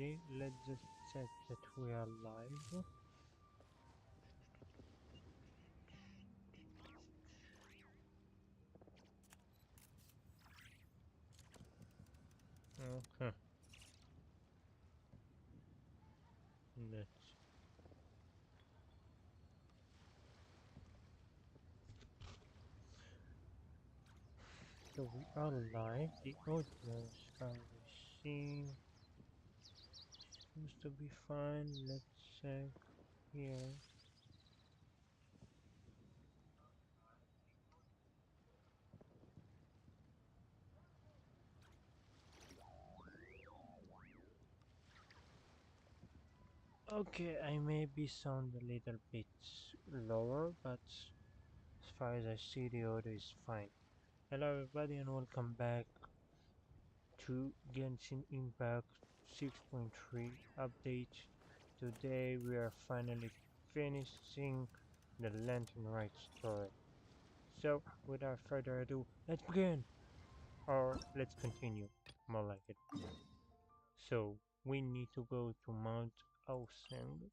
everybody. Let's just check that we are live. Okay. Let's. So we are live. The audio seems to be fine. Let's check here. Okay, I maybe sound a little bit lower, but as far as I see, the audio is fine. Hello, everybody, and welcome back to Genshin Impact 6.3 update. Today, we are finally finishing the Lantern Rite story. So, without further ado, let's begin! Or let's continue, more like it. So, we need to go to Mount Auseng.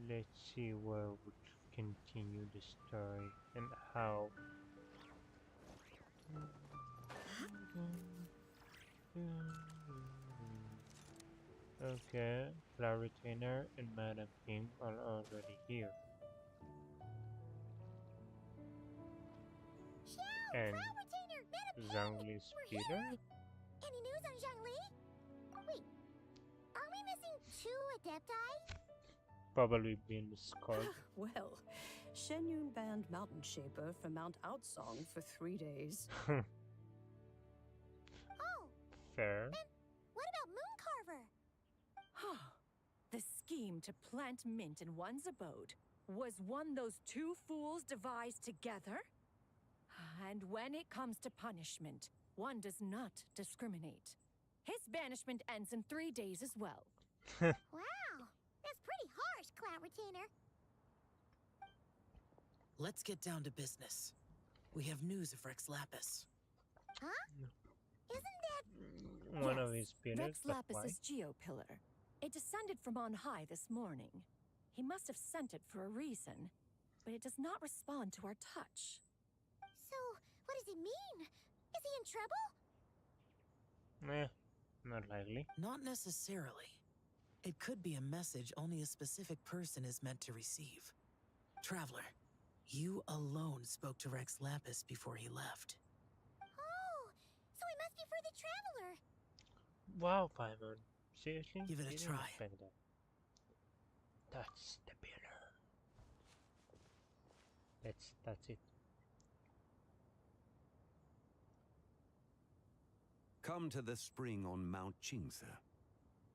Let's see where we continue the story and how. Okay, Claritainer and Madam King are already here. And Zhongli's Peter? Any news on Zhongli? Wait, are we missing 2 Adepti? Probably been scarred. Well, Shenyun banned Mountain Shaper from Mount Outsong for 3 days. Oh, Fair. and what about Mooncarver? The scheme to plant mint in one's abode was one those two fools devised together? And when it comes to punishment, one does not discriminate. His banishment ends in 3 days as well. Wow, that's pretty harsh, Cloud Retainer. Let's get down to business. We have news of Rex Lapis. Huh? Isn't that... One of his pillars, Rex but why? Lapis's geopillar. It descended from on high this morning. He must have sent it for a reason, but it does not respond to our touch. So, what does it mean? Is he in trouble? Not likely. Not necessarily. It could be a message only a specific person is meant to receive. Traveler, you alone spoke to Rex Lapis before he left. Oh, so he must be for the Traveler. Wow, Paimon. Seriously? Give it a Didn't try. expect that. That's the pillar. That's it. Come to the spring on Mount Qingse.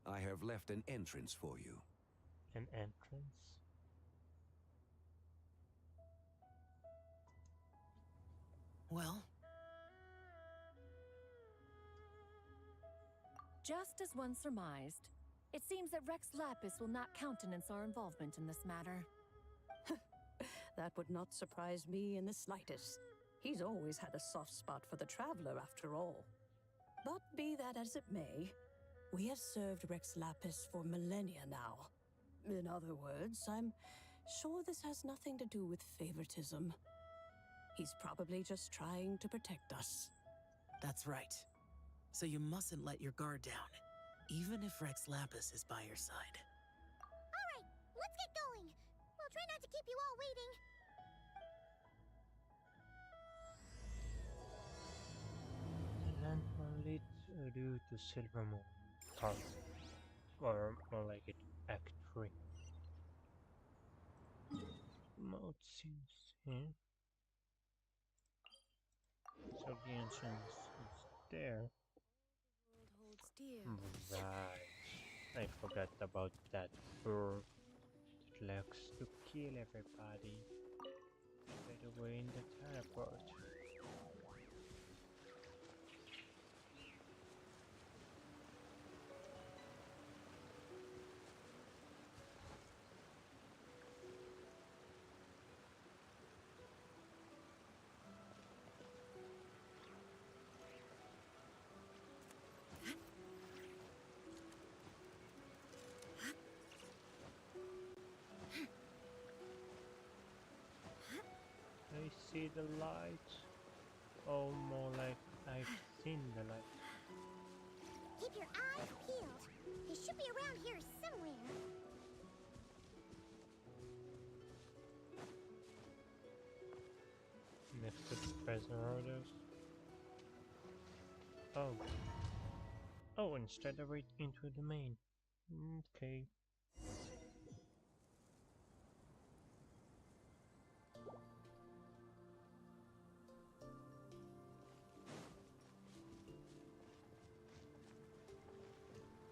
I have left an entrance for you. An entrance? Well, Just as one surmised, it seems that Rex Lapis will not countenance our involvement in this matter. That would not surprise me in the slightest. He's always had a soft spot for the Traveler, after all. But be that as it may, we have served Rex Lapis for millennia now. In other words, I'm sure this has nothing to do with favoritism. He's probably just trying to protect us. that's right. So you mustn't let your guard down, even if Rex Lapis is by your side. All right, let's get going. We'll try not to keep you all waiting. The lantern leads you to Silvermoon Park. Or more like it, Act 3. Mode seems here. So the entrance is there. World holds dear. Right. I forgot about that bird that likes to kill everybody. By the way, in the teleport. see the light. Oh, more like I've seen the light. Keep your eyes peeled. He should be around here somewhere. Next to the treasure hoarders. Oh. Oh, instead of right into the main. Okay.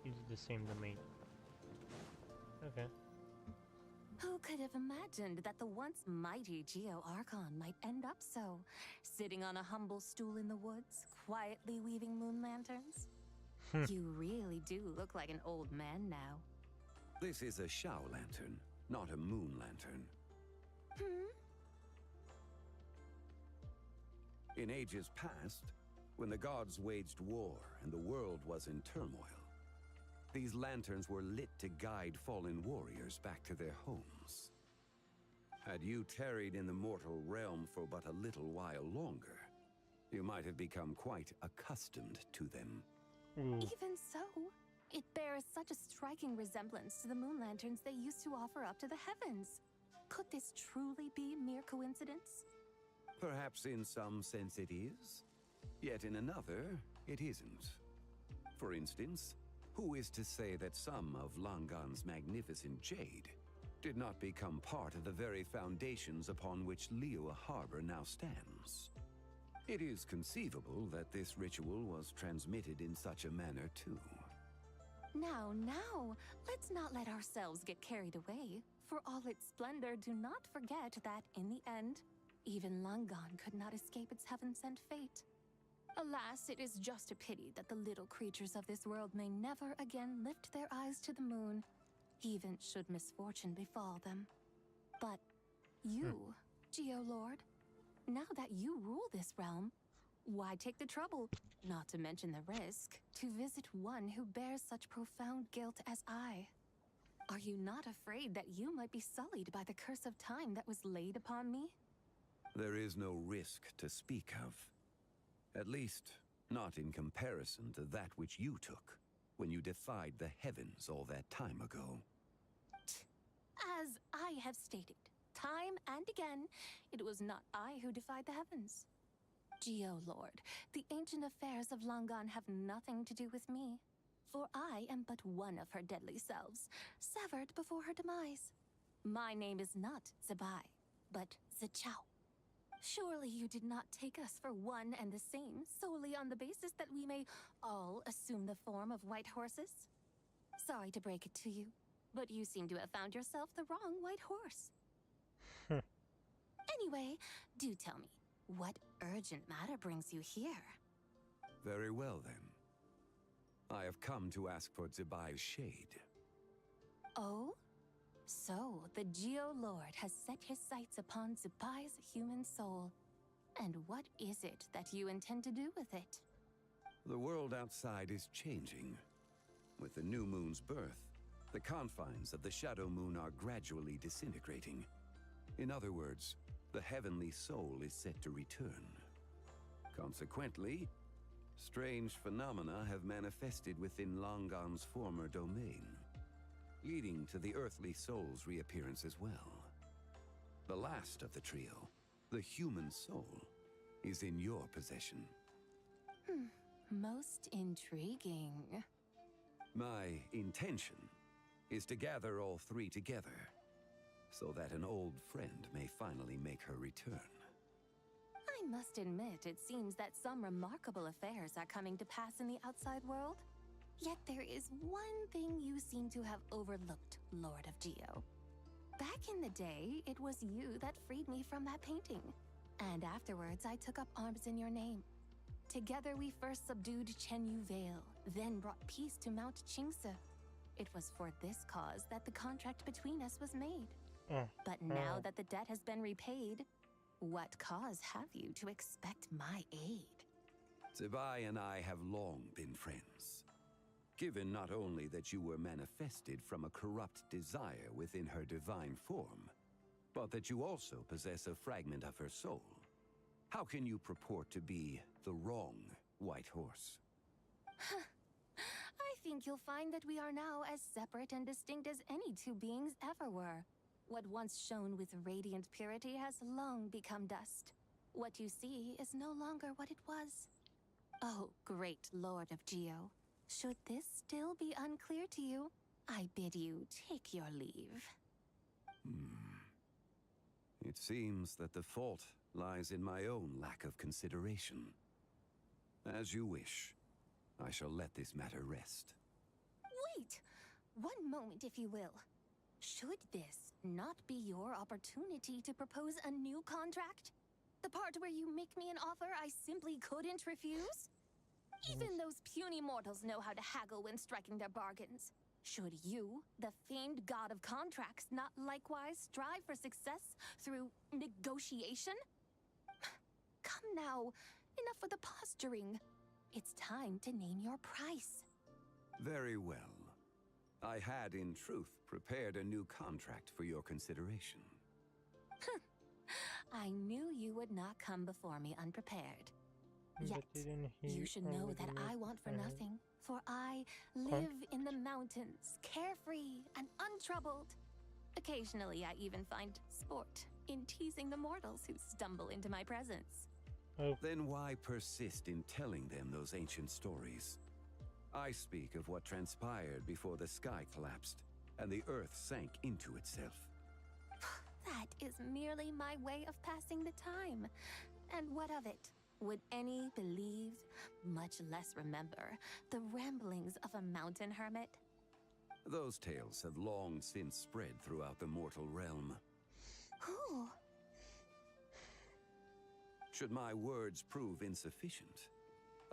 It's the same domain. Okay. Who could have imagined that the once mighty Geo Archon might end up so, sitting on a humble stool in the woods, quietly weaving moon lanterns? You really do look like an old man now. This is a Shao lantern, not a moon lantern. In ages past, when the gods waged war and the world was in turmoil, these lanterns were lit to guide fallen warriors back to their homes. Had you tarried in the mortal realm for but a little while longer, you might have become quite accustomed to them. Even so, it bears such a striking resemblance to the moon lanterns they used to offer up to the heavens. Could this truly be mere coincidence? Perhaps in some sense it is, yet in another, it isn't. For instance, who is to say that some of Langan's magnificent jade did not become part of the very foundations upon which Liyue Harbor now stands? It is conceivable that this ritual was transmitted in such a manner too. Now, let's not let ourselves get carried away. For all its splendor, do not forget that, in the end, even Langan could not escape its heaven-sent fate. Alas, it is just a pity that the little creatures of this world may never again lift their eyes to the moon, even should misfortune befall them. But you, Geo-Lord, now that you rule this realm, why take the trouble, not to mention the risk, to visit one who bears such profound guilt as I? Are you not afraid that you might be sullied by the curse of time that was laid upon me? There is no risk to speak of. At least, not in comparison to that which you took when you defied the heavens all that time ago. As I have stated, time and again, it was not I who defied the heavens. Geo-Lord, the ancient affairs of Langan have nothing to do with me, for I am but one of her deadly selves, severed before her demise. My name is not Zebai, but Zichao. Surely you did not take us for one and the same solely on the basis that we may all assume the form of white horses? Sorry to break it to you, but you seem to have found yourself the wrong white horse. Anyway, do tell me, what urgent matter brings you here? Very well then. I have come to ask for Zebai's shade. Oh? So, the Geo-Lord has set his sights upon Zebai's human soul. And what is it that you intend to do with it? The world outside is changing. With the new moon's birth, the confines of the shadow moon are gradually disintegrating. In other words, the heavenly soul is set to return. Consequently, strange phenomena have manifested within Langan's former domain, leading to the earthly soul's reappearance as well. The last of the trio, the human soul, is in your possession. Most intriguing. My intention is to gather all three together, so that an old friend may finally make her return. I must admit, it seems that some remarkable affairs are coming to pass in the outside world. Yet there is one thing you seem to have overlooked, Lord of Geo. Back in the day, it was you that freed me from that painting. And afterwards, I took up arms in your name. Together, we first subdued Chenyu Vale, then brought peace to Mount Qingse. It was for this cause that the contract between us was made. But now that the debt has been repaid, what cause have you to expect my aid? Zebai and I have long been friends. Given not only that you were manifested from a corrupt desire within her divine form, but that you also possess a fragment of her soul, How can you purport to be the wrong white horse? I think you'll find that we are now as separate and distinct as any two beings ever were. What once shone with radiant purity has long become dust. What you see is no longer what it was. Oh, great Lord of Geo. Should this still be unclear to you, I bid you take your leave. It seems that the fault lies in my own lack of consideration. As you wish. I shall let this matter rest. Wait! One moment, if you will. Should this not be your opportunity to propose a new contract? The part where you make me an offer I simply couldn't refuse? Even those puny mortals know how to haggle when striking their bargains. Should you, the famed god of contracts, not likewise strive for success through negotiation? Come now, enough with the posturing. It's time to name your price. Very well. I had, in truth, prepared a new contract for your consideration. I knew you would not come before me unprepared. Yet, But didn't he you should know that already I make want for a nothing, for I live in the mountains, carefree and untroubled. Occasionally, I even find sport in teasing the mortals who stumble into my presence. Then why persist in telling them those ancient stories? I speak of what transpired before the sky collapsed and the earth sank into itself. That is merely my way of passing the time. And what of it? Would any believe, much less remember, the ramblings of a mountain hermit? Those tales have long since spread throughout the mortal realm. Who? Should my words prove insufficient,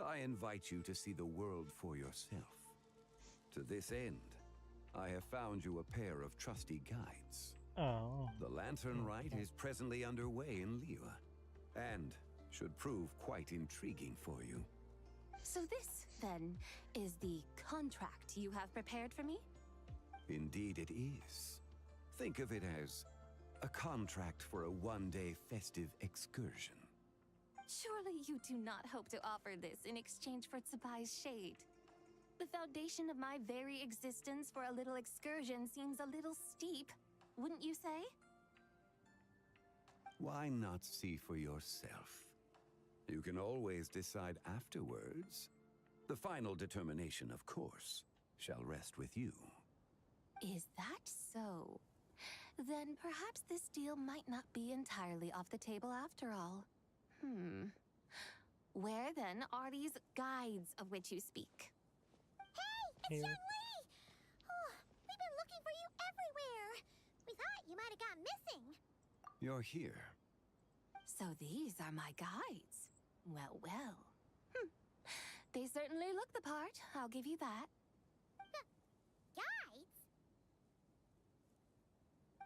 I invite you to see the world for yourself. To this end, I have found you a pair of trusty guides. Oh. The Lantern Rite is presently underway in Liyue, and should prove quite intriguing for you. So this, then, is the contract you have prepared for me? Indeed it is. Think of it as a contract for a one-day festive excursion. Surely you do not hope to offer this in exchange for Tsubai's shade. The foundation of my very existence for a little excursion seems a little steep, wouldn't you say? Why not see for yourself? You can always decide afterwards. The final determination, of course, shall rest with you. Is that so? Then perhaps this deal might not be entirely off the table after all. Where then are these guides of which you speak? Hey, it's Here. Lee! Oh, we've been looking for you everywhere. We thought you might have gone missing. You're here. So these are my guides. Well, well. They certainly look the part, I'll give you that. Guides?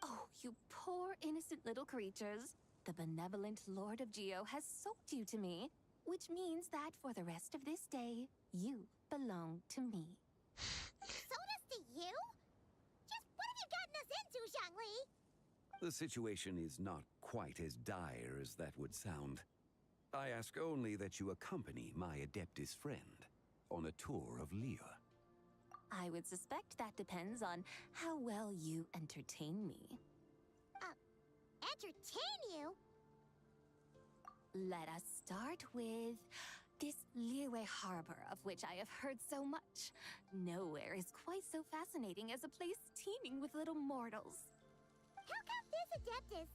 Oh, you poor innocent little creatures. The benevolent Lord of Geo has sold you to me, which means that for the rest of this day, you belong to me. Sold us to you? Just what have you gotten us into, Zhangli? The situation is not quite as dire as that would sound. I ask only that you accompany my Adeptus friend on a tour of Liyue. I would suspect that depends on how well you entertain me. Entertain you? Let us start with this Liyue harbor of which I have heard so much. Nowhere is quite so fascinating as a place teeming with little mortals. How come this Adeptus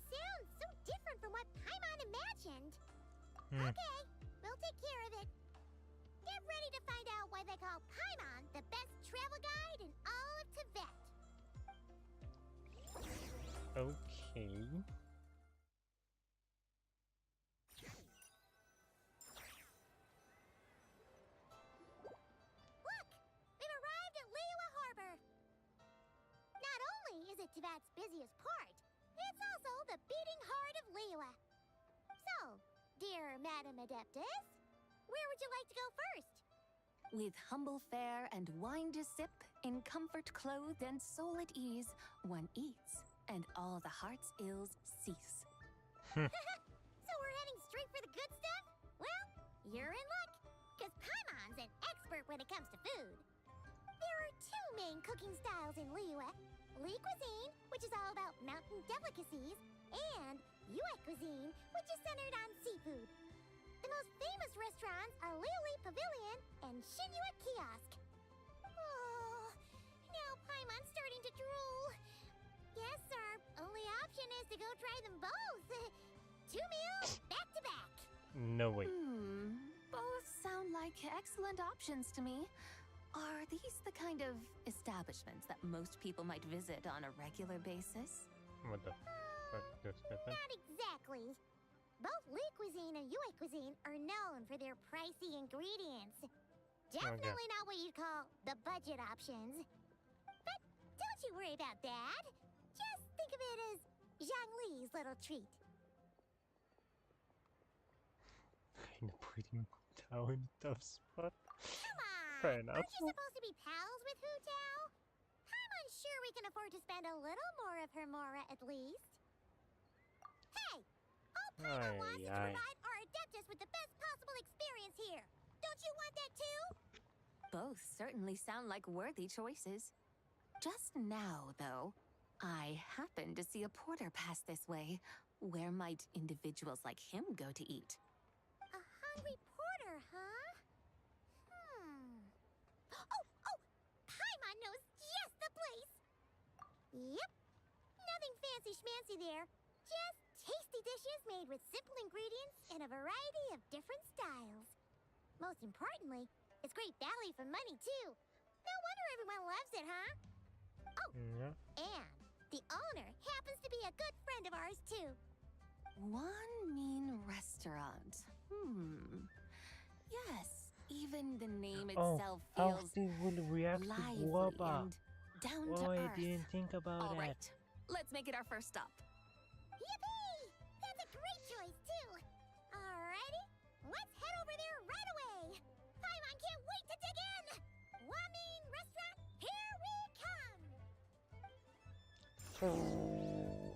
sounds so different from what Paimon imagined? Okay, we'll take care of it. Get ready to find out why they call Paimon the best travel guide in all of Tibet. Okay. Look! We've arrived at Liyue Harbor! Not only is it Tibet's busiest port, it's also the beating heart of Liyue. So, dear Madam Adeptus, where would you like to go first? With humble fare and wine to sip, in comfort clothed and soul at ease, one eats, and all the heart's ills cease. So we're heading straight you're in luck, because Paimon's an expert when it comes to food. There are two main cooking styles in Liyue. Li cuisine, which is all about mountain delicacies, and Yue cuisine, which is centered on seafood. The most famous restaurants are Liuli Pavilion and Shinyue Kiosk. Oh, now Paimon's starting to drool. Guess our only option is to go try them both. 2 meals, back to back. No way. Both sound like excellent options to me. Are these the kind of establishments that most people might visit on a regular basis? What the fuck? That's different. Not exactly. Both Li cuisine and Yue cuisine are known for their pricey ingredients. Definitely not what you'd call the budget options. But don't you worry about that. Just think of it as Zhang Li's little treat. Kinda putting him down in a tough spot. Come on! Fair enough. Aren't you supposed to be pals with Hu Tao? I'm unsure we can afford to spend a little more of her mora at least. Hey! All Paimon wants is to provide our Adeptus with the best possible experience here. Don't you want that too? Both certainly sound like worthy choices. Just now, though, I happened to see a porter pass this way. Where might individuals like him go to eat? A hungry porter, huh? Oh! Paimon knows just the place! Yep. Nothing fancy schmancy there. Just tasty dishes made with simple ingredients in a variety of different styles. Most importantly, it's great value for money, too. No wonder everyone loves it, huh? Oh, Yeah. and the owner happens to be a good friend of ours, too. One mean restaurant. Yes, even the name itself How feels they will react to lively guava. and down to Oh, I earth. didn't think about All that. right, let's make it our first stop. Yippee! That's a great choice, too. Alrighty, let's head over there right away. Paimon can't wait to dig in. Wamin Restaurant, here we come. Food.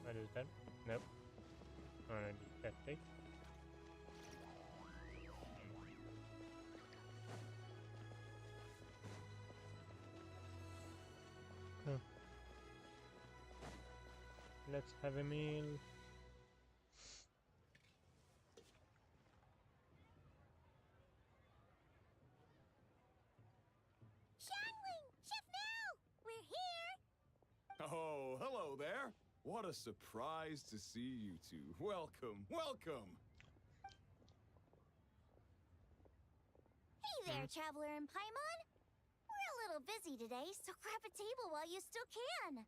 What is that? Nope. Already that thing. Let's have a meal. Xiangling, Chef Now, we're here. Oh, hello there. What a surprise to see you two. Welcome, welcome. Hey there, Traveler and Paimon. We're a little busy today, so grab a table while you still can.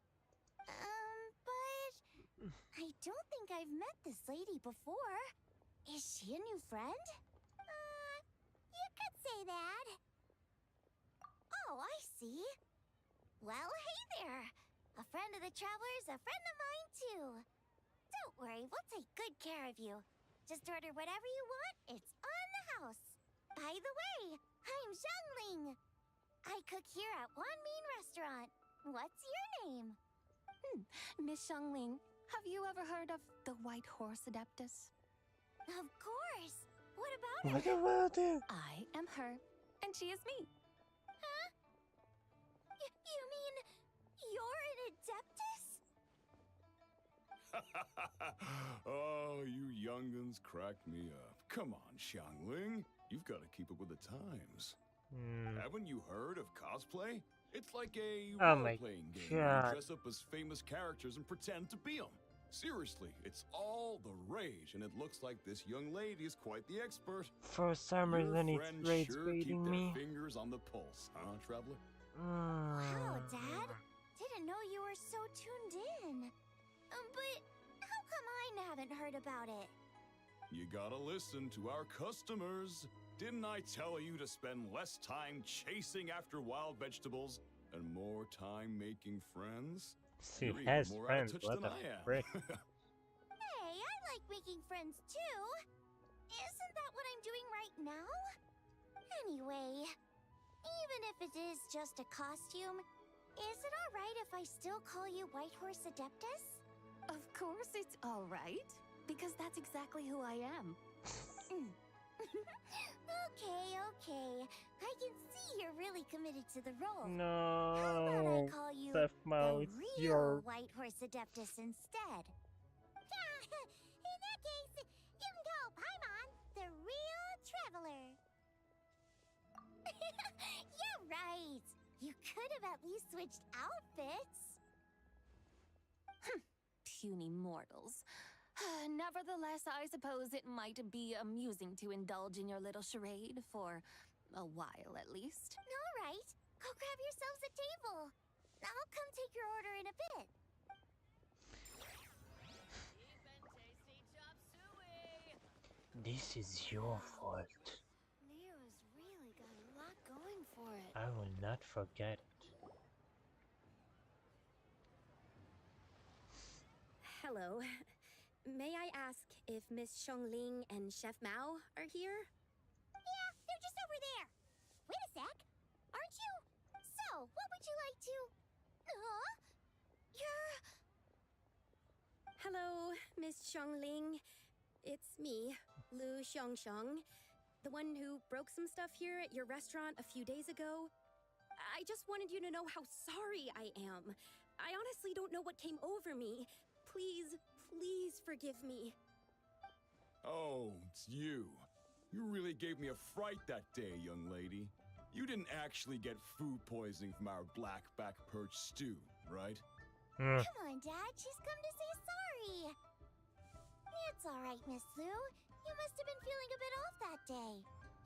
But I don't think I've met this lady before. Is she a new friend? You could say that. Oh, I see. Well, hey there. A friend of the Traveler's a friend of mine, too. Don't worry, we'll take good care of you. Just order whatever you want, it's on the house. By the way, I'm Zhangling. I cook here at Wanmin Restaurant. What's your name? Miss Xiangling, have you ever heard of the White Horse Adeptus? Of course. What about What her? about it? I am her, and she is me. Huh? You mean you're an Adeptus? Oh, you young'uns crack me up. Come on, Xiangling. You've got to keep up with the times. Haven't you heard of cosplay? It's like a Oh my role-playing game where God. you dress up as famous characters and pretend to be them. Seriously, it's all the rage, and it looks like this young lady is quite the expert. For some Your reason, it's friends rage sure keep baiting their me. fingers on the pulse, huh, Traveler? Wow, Dad. Didn't know you were so tuned in. But how come I haven't heard about it? You gotta listen to our customers. Didn't I tell you to spend less time chasing after wild vegetables and more time making friends? She You're even has more friends, out of touch what than the I am. frick? Hey, I like making friends too. Isn't that what I'm doing right now? Anyway, Even if it is just a costume, is it alright if I still call you White Horse Adeptus? Of course it's all right, because that's exactly who I am. Okay. I can see you're really committed to the role. No. How about I call you Sefmo, the it's real your. White Horse Adeptus instead? In that case, you can call Paimon the real traveler. You're right. You could have at least switched outfits. Puny mortals. Nevertheless, I suppose it might be amusing to indulge in your little charade for a while at least. All right, go grab yourselves a table. I'll come take your order in a bit. This is your fault. Leo's really got a lot going for it. I will not forget it. Hello. May I ask if Miss Xiongling and Chef Mao are here? Yeah, they're just over there. Wait a sec. Aren't you? So, what would you like to... Huh? You're... Hello, Miss Xiongling. It's me, Lu Xiongxiong, the one who broke some stuff here at your restaurant a few days ago. I just wanted you to know how sorry I am. I honestly don't know what came over me. Please forgive me. Oh, it's you. You really gave me a fright that day, young lady. You didn't actually get food poisoning from our black-back perch stew, right? Hmm. Come on, Dad. She's come to say sorry. It's all right, Miss Lu. You must have been feeling a bit off that day.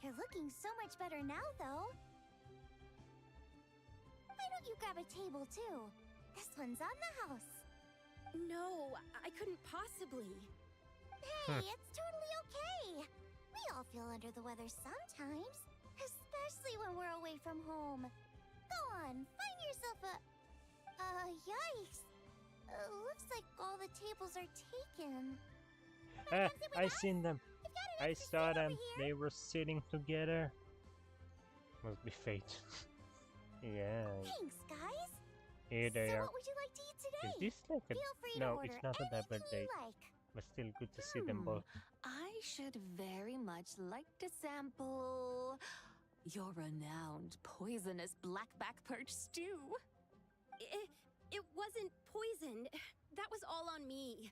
You're looking so much better now, though. Why don't you grab a table, too? This one's on the house. No, I couldn't possibly. Hey, it's totally okay. We all feel under the weather sometimes, especially when we're away from home. Go on, find yourself a... yikes. Looks like all the tables are taken. I seen them. I saw them. They were sitting together. Must be fate. Yeah. Thanks, guys. Here they So are. what would you like to eat today? Is this like a... Feel free to No, order it's not a anything double you date. like. But still good to see them both. I should very much like to sample your renowned poisonous blackback perch stew. It wasn't poisoned. That was all on me.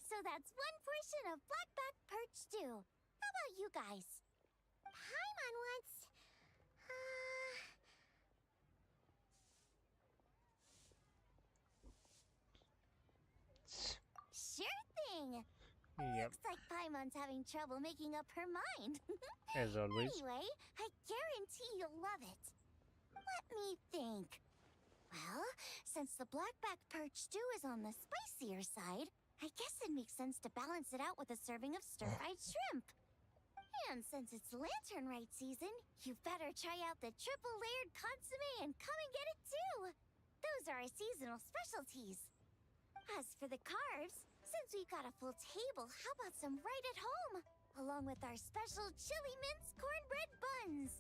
So that's one portion of blackback perch stew. How about you guys? Paimon wants... Sure thing. Yep, Looks like Paimon's having trouble making up her mind. as always. Anyway, I guarantee you'll love it. Let me think. Well, since the blackback perch stew is on the spicier side, I guess it makes sense to balance it out with a serving of stir-fried shrimp. And since it's lantern rite season, you better try out the triple-layered consommé and come and get it too. Those are our seasonal specialties. As for the carbs, since we've got a full table, how about some right at home? Along with our special chili mince cornbread buns.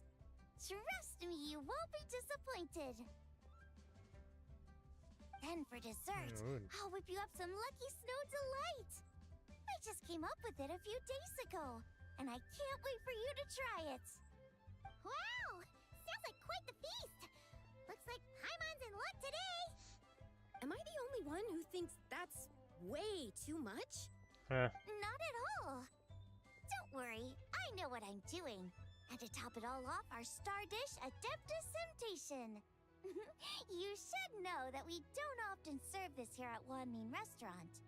Trust me, you won't be disappointed. Then for dessert, Good. I'll whip you up some Lucky Snow Delight. I just came up with it a few days ago, and I can't wait for you to try it. Wow! Sounds like quite the feast. Looks like Paimon's in luck today. Am I the only one who thinks that's way too much? Huh. Not at all. Don't worry, I know what I'm doing. And to top it all off, our star dish, Adeptus Temptation. You should know that we don't often serve this here at Wanmin Restaurant.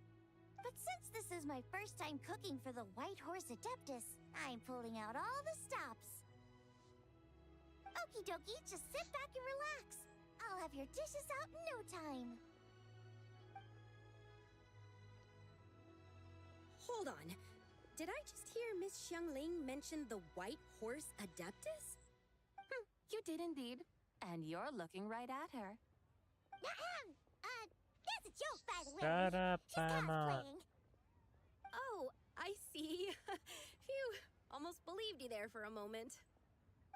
But since this is my first time cooking for the White Horse Adeptus, I'm pulling out all the stops. Okie dokie, just sit back and relax. I'll have your dishes out in no time. Hold on. Did I just hear Miss Xiangling mention the White Horse Adeptus? You did indeed. And you're looking right at her. That's a joke, by the way. Shut up, She's Paimon. cosplaying. Oh, I see. Phew. Almost believed you there for a moment.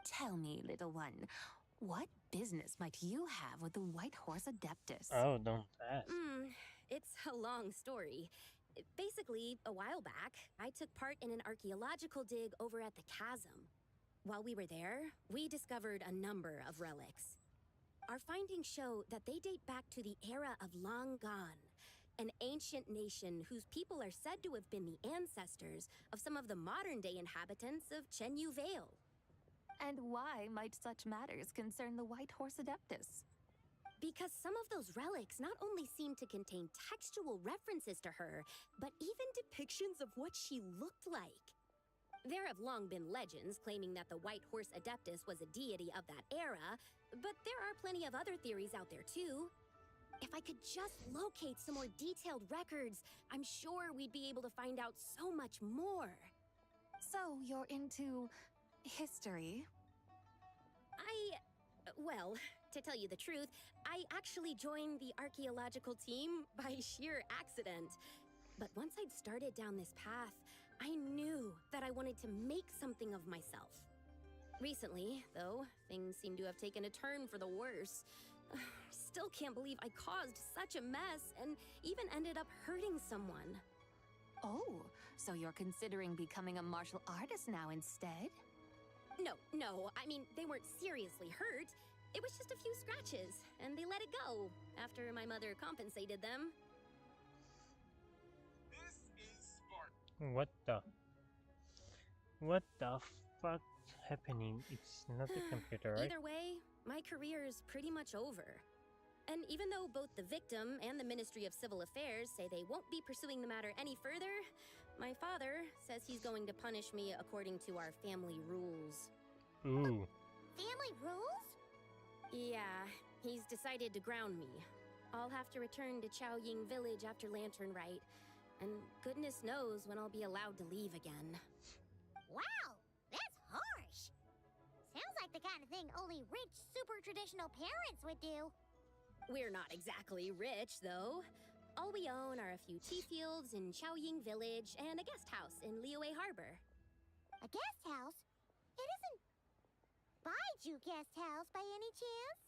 Tell me, little one, what business might you have with the White Horse Adeptus? Oh, don't ask. It's a long story. Basically, a while back, I took part in an archaeological dig over at the chasm. While we were there, we discovered a number of relics. Our findings show that they date back to the era of Long Gone, an ancient nation whose people are said to have been the ancestors of some of the modern-day inhabitants of Chenyu Vale. And why might such matters concern the White Horse Adeptus? Because some of those relics not only seem to contain textual references to her, but even depictions of what she looked like. There have long been legends claiming that the White Horse Adeptus was a deity of that era, but there are plenty of other theories out there too. If I could just locate some more detailed records, I'm sure we'd be able to find out so much more. So you're into history? Well, to tell you the truth, I actually joined the archaeological team by sheer accident. But once I'd started down this path, I knew that I wanted to make something of myself. Recently, though, things seem to have taken a turn for the worse. Still can't believe I caused such a mess and even ended up hurting someone. Oh, so you're considering becoming a martial artist now instead? No, I mean, they weren't seriously hurt. It was just a few scratches, and they let it go after my mother compensated them. This is Spark. What the fuck happening? It's not a computer, right? Either way, my career is pretty much over. And even though both the victim and the Ministry of Civil Affairs say they won't be pursuing the matter any further, my father says he's going to punish me according to our family rules. Ooh. Family rules? Yeah, he's decided to ground me. I'll have to return to Chaoying Village after Lantern Rite, and goodness knows when I'll be allowed to leave again. Wow, that's harsh. Sounds like the kind of thing only rich, super traditional parents would do. We're not exactly rich, though. All we own are a few tea fields in Chaoying Village and a guest house in Liyue Harbor. A guest house? It isn't Baiju Guest House by any chance?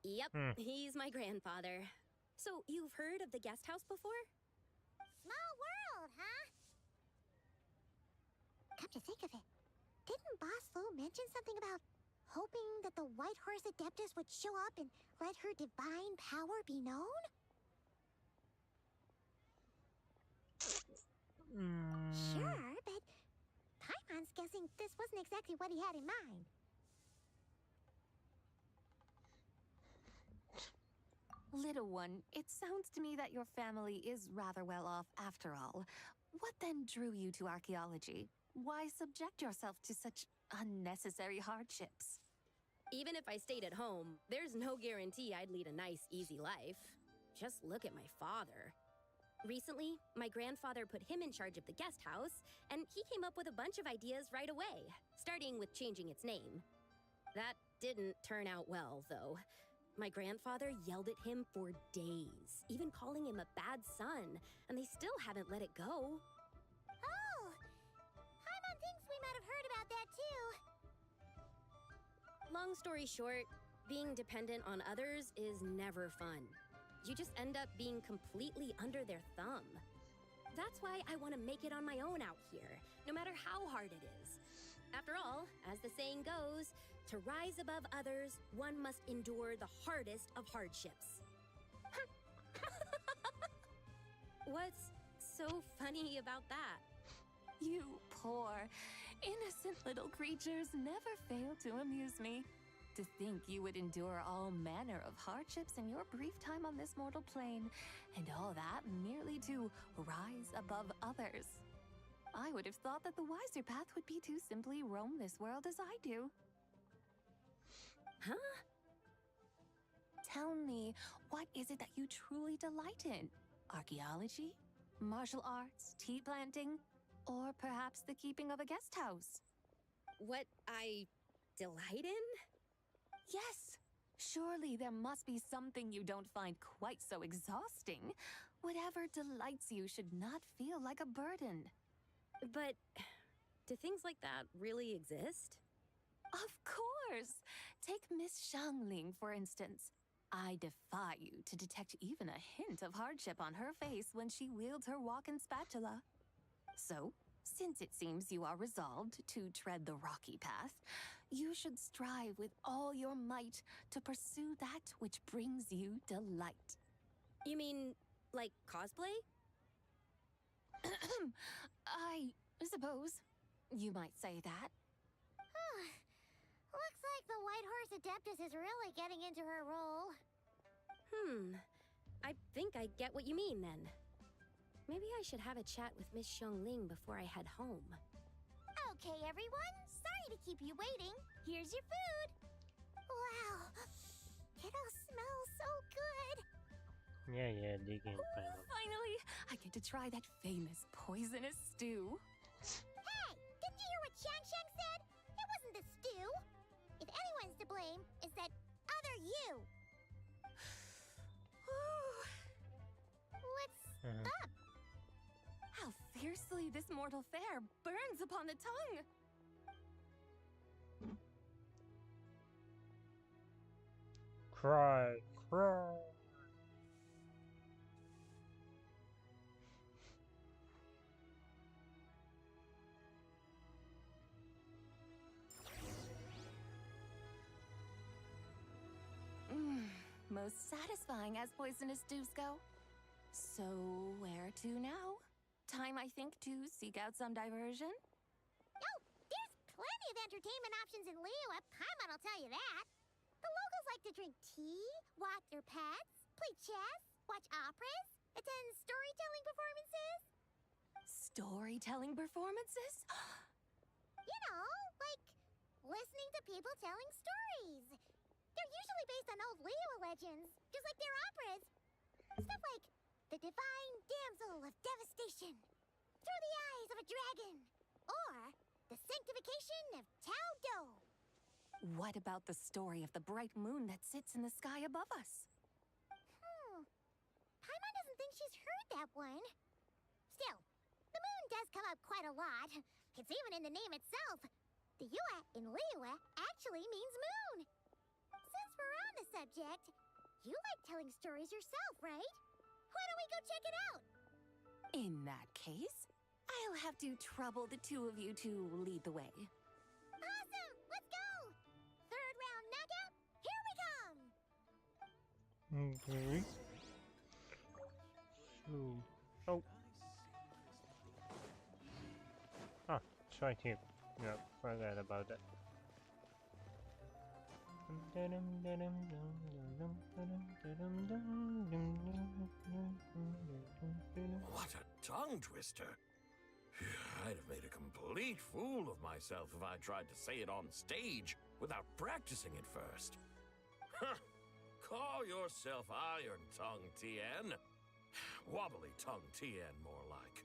Yep, he's my grandfather. So, you've heard of the guest house before? Small world, huh? Come to think of it, didn't Boss Lu mention something about hoping that the White Horse Adeptus would show up and let her divine power be known? Sure, but Paimon's guessing this wasn't exactly what he had in mind. Little one, it sounds to me that your family is rather well off after all. What then drew you to archaeology? Why subject yourself to such unnecessary hardships? Even if I stayed at home, there's no guarantee I'd lead a nice, easy life. Just look at my father. Recently, my grandfather put him in charge of the guest house, and he came up with a bunch of ideas right away, starting with changing its name. That didn't turn out well, though. My grandfather yelled at him for days, even calling him a bad son, and they still haven't let it go. Oh, Paimon thinks we might have heard about that too. Long story short, being dependent on others is never fun. You just end up being completely under their thumb. That's why I want to make it on my own out here, no matter how hard it is. After all, as the saying goes, to rise above others, one must endure the hardest of hardships. What's so funny about that? You poor, innocent little creatures never fail to amuse me. To think you would endure all manner of hardships in your brief time on this mortal plane, and all that merely to rise above others. I would have thought that the wiser path would be to simply roam this world as I do. Huh? Tell me, what is it that you truly delight in? Archaeology? Martial arts? Tea planting? Or perhaps the keeping of a guest house? What I delight in? Yes. Surely there must be something you don't find quite so exhausting. Whatever delights you should not feel like a burden. But Do things like that really exist? Of course! Take Miss Xiangling, for instance. I defy you to detect even a hint of hardship on her face when she wields her walking spatula. So, since it seems you are resolved to tread the rocky path, you should strive with all your might to pursue that which brings you delight. You mean, like cosplay? I suppose you might say that. Looks like the White Horse Adeptus is really getting into her role. I think I get what you mean then. Maybe I should have a chat with Miss Xiangling before I head home. Okay, everyone. Sorry to keep you waiting. Here's your food. Wow. It all smells so good. Yeah, digging Paimon. Finally, I get to try that famous poisonous stew. Hey, didn't you hear what Shang said? It wasn't the stew. If anyone's to blame, it's that other you. What's up? How fiercely this mortal fare burns upon the tongue! Cry. Most satisfying as poisonous stews go. So, where to now? Time, I think, to seek out some diversion? Oh, there's plenty of entertainment options in Liyue. Paimon will tell you that. The locals like to drink tea, walk their pets, play chess, watch operas, attend storytelling performances. Storytelling performances? You know, like listening to people telling stories. They're usually based on old Liyue legends, just like their operas. Stuff like The Divine Damsel of Devastation, Through the Eyes of a Dragon, or The Sanctification of Tao Do. What about the story of the bright moon that sits in the sky above us? Paimon doesn't think she's heard that one. Still, the moon does come up quite a lot. It's even in the name itself. The Yue in Liyue actually means moon. Since we're on the subject, you like telling stories yourself, right? Why don't we go check it out? In that case, I'll have to trouble the two of you to lead the way. Awesome! Let's go! Third round knockout, here we come! Okay. Oh. Ah, it's right here. Yeah, forgot about that. What a tongue twister! I'd have made a complete fool of myself if I tried to say it on stage without practicing it first. Huh. Call yourself Iron Tongue Tien. Wobbly Tongue Tien, more like.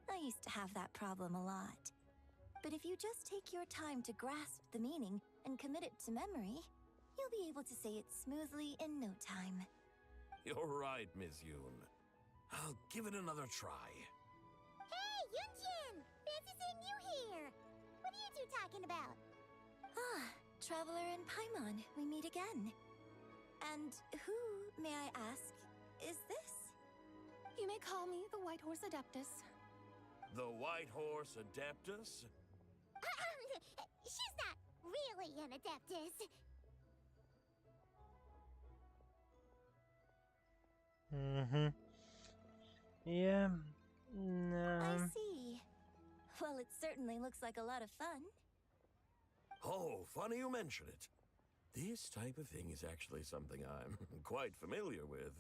I used to have that problem a lot. But if you just take your time to grasp the meaning and commit it to memory, you'll be able to say it smoothly in no time. You're right, Miss Yoon. I'll give it another try. Hey, Yunjin! Fancy seeing you here! What are you two talking about? Ah, Traveler and Paimon, we meet again. And who, may I ask, is this? You may call me the White Horse Adeptus. The White Horse Adeptus? She's not really an Adeptus. Yeah. I see. Well, it certainly looks like a lot of fun. Oh, funny you mention it. This type of thing is actually something I'm quite familiar with.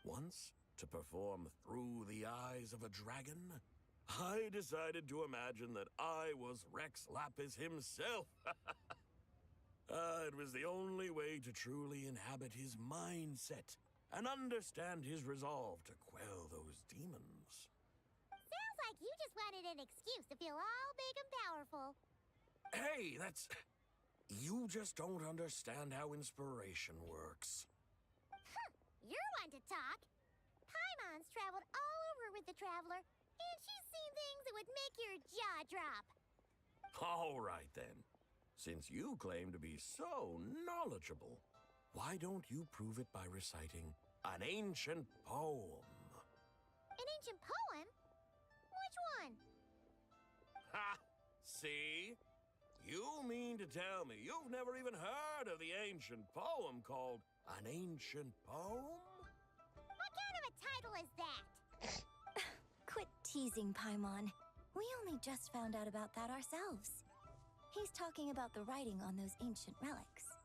Once, to perform Through the Eyes of a Dragon, I decided to imagine that I was Rex Lapis himself. It was the only way to truly inhabit his mindset and understand his resolve to quell those demons. Sounds like you just wanted an excuse to feel all big and powerful. Hey, that's... You just don't understand how inspiration works. you're one to talk. Paimon's traveled all over with the Traveler, and she's seen things that would make your jaw drop. All right, then. Since you claim to be so knowledgeable, why don't you prove it by reciting an ancient poem? An ancient poem? Which one? Ha! See? You mean to tell me you've never even heard of the ancient poem called An Ancient Poem? What kind of a title is that? Quit teasing, Paimon. We only just found out about that ourselves. He's talking about the writing on those ancient relics.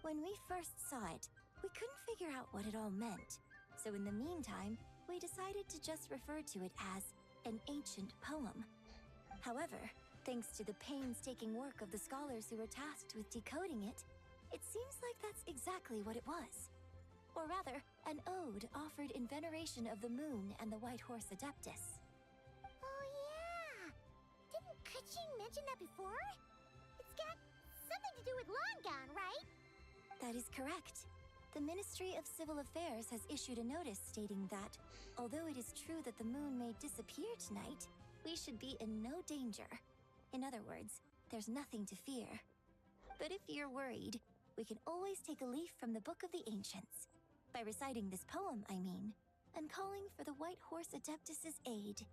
When we first saw it, we couldn't figure out what it all meant. So in the meantime, we decided to just refer to it as an ancient poem. However, thanks to the painstaking work of the scholars who were tasked with decoding it, it seems like that's exactly what it was. Or rather, an ode offered in veneration of the moon and the White Horse Adeptus. Oh yeah! Didn't Kuching mention that before? It's got something to do with Longan, right? That is correct. The Ministry of Civil Affairs has issued a notice stating that, although it is true that the moon may disappear tonight, we should be in no danger. In other words, there's nothing to fear. But if you're worried, we can always take a leaf from the Book of the Ancients. By reciting this poem, I mean, and calling for the White Horse Adeptus' aid.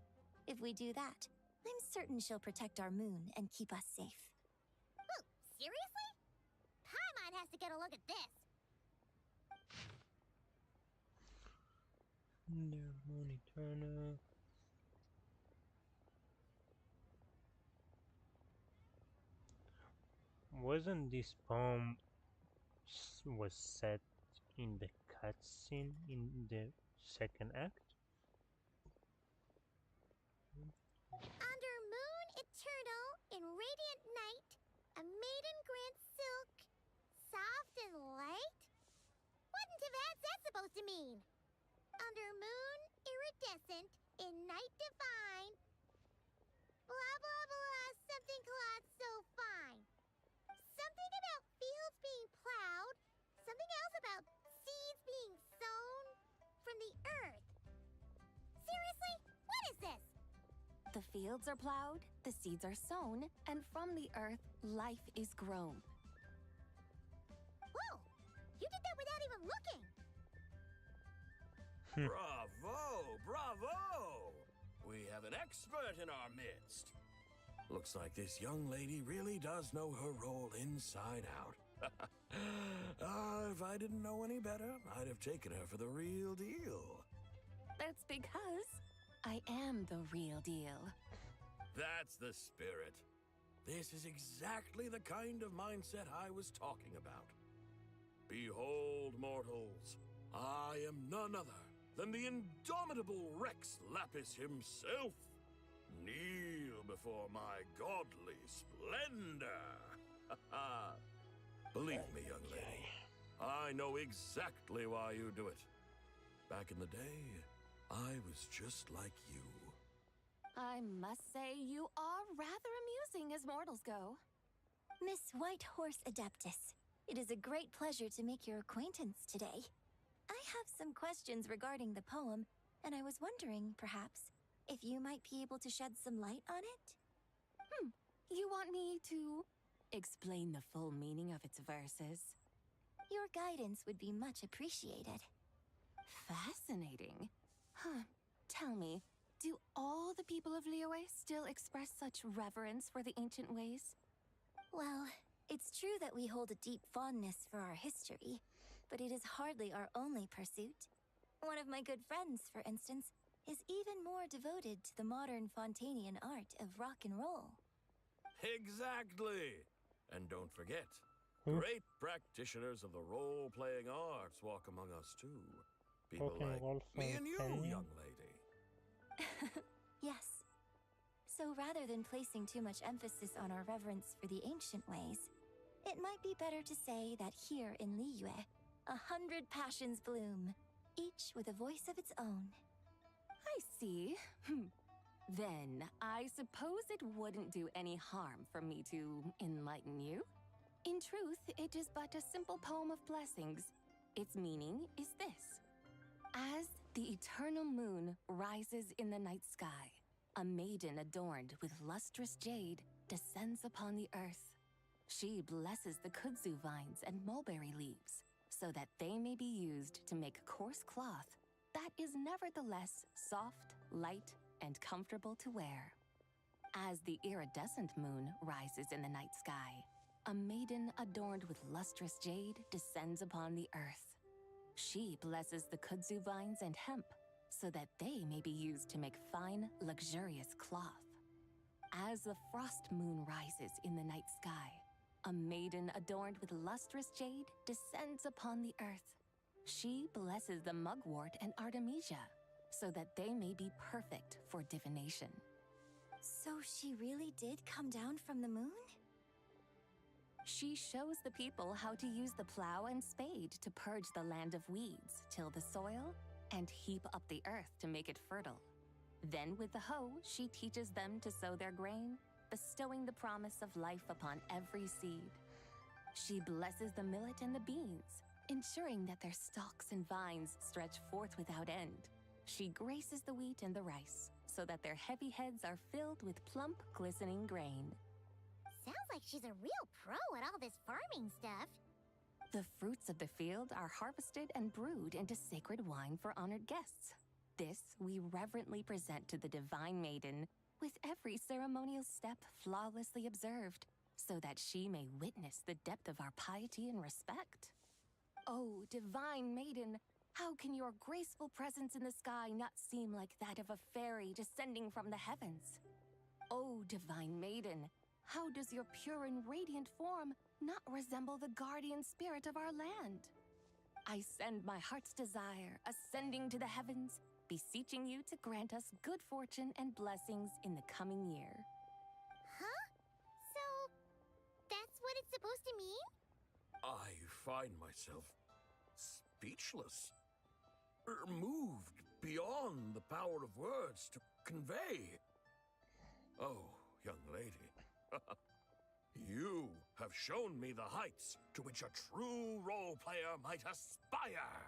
If we do that, I'm certain she'll protect our moon and keep us safe. Oh, seriously? Paimon has to get a look at this. Their moon eternal. Wasn't this poem was set in the cutscene in the second act? Under moon eternal in radiant night, a maiden grants silk, soft and light? What in Tibet's that supposed to mean? Under moon iridescent in night divine. Blah blah blah, something cloth so fine. Something about fields being plowed, something else about seeds being sown from the earth. Seriously? What is this? The fields are plowed, the seeds are sown, and from the earth, life is grown. Whoa! You did that without even looking! Bravo! Bravo! We have an expert in our midst. Looks like this young lady really does know her role inside out. If I didn't know any better, I'd have taken her for the real deal. That's because I am the real deal. That's the spirit. This is exactly the kind of mindset I was talking about. Behold, mortals, I am none other than the indomitable Rex Lapis himself. Kneel before my godly splendor. Believe me, young lady, I know exactly why you do it. Back in the day, I was just like you. I must say you are rather amusing as mortals go. Miss White Horse Adeptus, it is a great pleasure to make your acquaintance today. I have some questions regarding the poem, and I was wondering, perhaps, if you might be able to shed some light on it? You want me to explain the full meaning of its verses? Your guidance would be much appreciated. Fascinating. Tell me, do all the people of Liyue still express such reverence for the ancient ways? Well, it's true that we hold a deep fondness for our history, but it is hardly our only pursuit. One of my good friends, for instance, is even more devoted to the modern Fontanian art of rock and roll. Exactly! And don't forget, great practitioners of the role-playing arts walk among us too. People Talking like about me and you, Fontanian? young lady. Yes. So rather than placing too much emphasis on our reverence for the ancient ways, it might be better to say that here in Liyue, 100 passions bloom, each with a voice of its own. I see. Then, I suppose it wouldn't do any harm for me to enlighten you. In truth, it is but a simple poem of blessings. Its meaning is this. As the eternal moon rises in the night sky, a maiden adorned with lustrous jade descends upon the earth. She blesses the kudzu vines and mulberry leaves so that they may be used to make coarse cloth that is nevertheless soft, light, and comfortable to wear. As the iridescent moon rises in the night sky, a maiden adorned with lustrous jade descends upon the earth. She blesses the kudzu vines and hemp so that they may be used to make fine, luxurious cloth. As the frost moon rises in the night sky, a maiden adorned with lustrous jade descends upon the earth. She blesses the mugwort and artemisia so that they may be perfect for divination. So she really did come down from the moon? She shows the people how to use the plow and spade to purge the land of weeds, till the soil, and heap up the earth to make it fertile. Then with the hoe, she teaches them to sow their grain, bestowing the promise of life upon every seed. She blesses the millet and the beans, ensuring that their stalks and vines stretch forth without end. She graces the wheat and the rice, so that their heavy heads are filled with plump, glistening grain. Sounds like she's a real pro at all this farming stuff. The fruits of the field are harvested and brewed into sacred wine for honored guests. This we reverently present to the divine maiden, with every ceremonial step flawlessly observed, so that she may witness the depth of our piety and respect. Oh, divine maiden, how can your graceful presence in the sky not seem like that of a fairy descending from the heavens? Oh, divine maiden, how does your pure and radiant form not resemble the guardian spirit of our land? I send my heart's desire, ascending to the heavens, beseeching you to grant us good fortune and blessings in the coming year. Huh? So, that's what it's supposed to mean? I find myself speechless, moved beyond the power of words to convey. Oh, young lady, you have shown me the heights to which a true role player might aspire.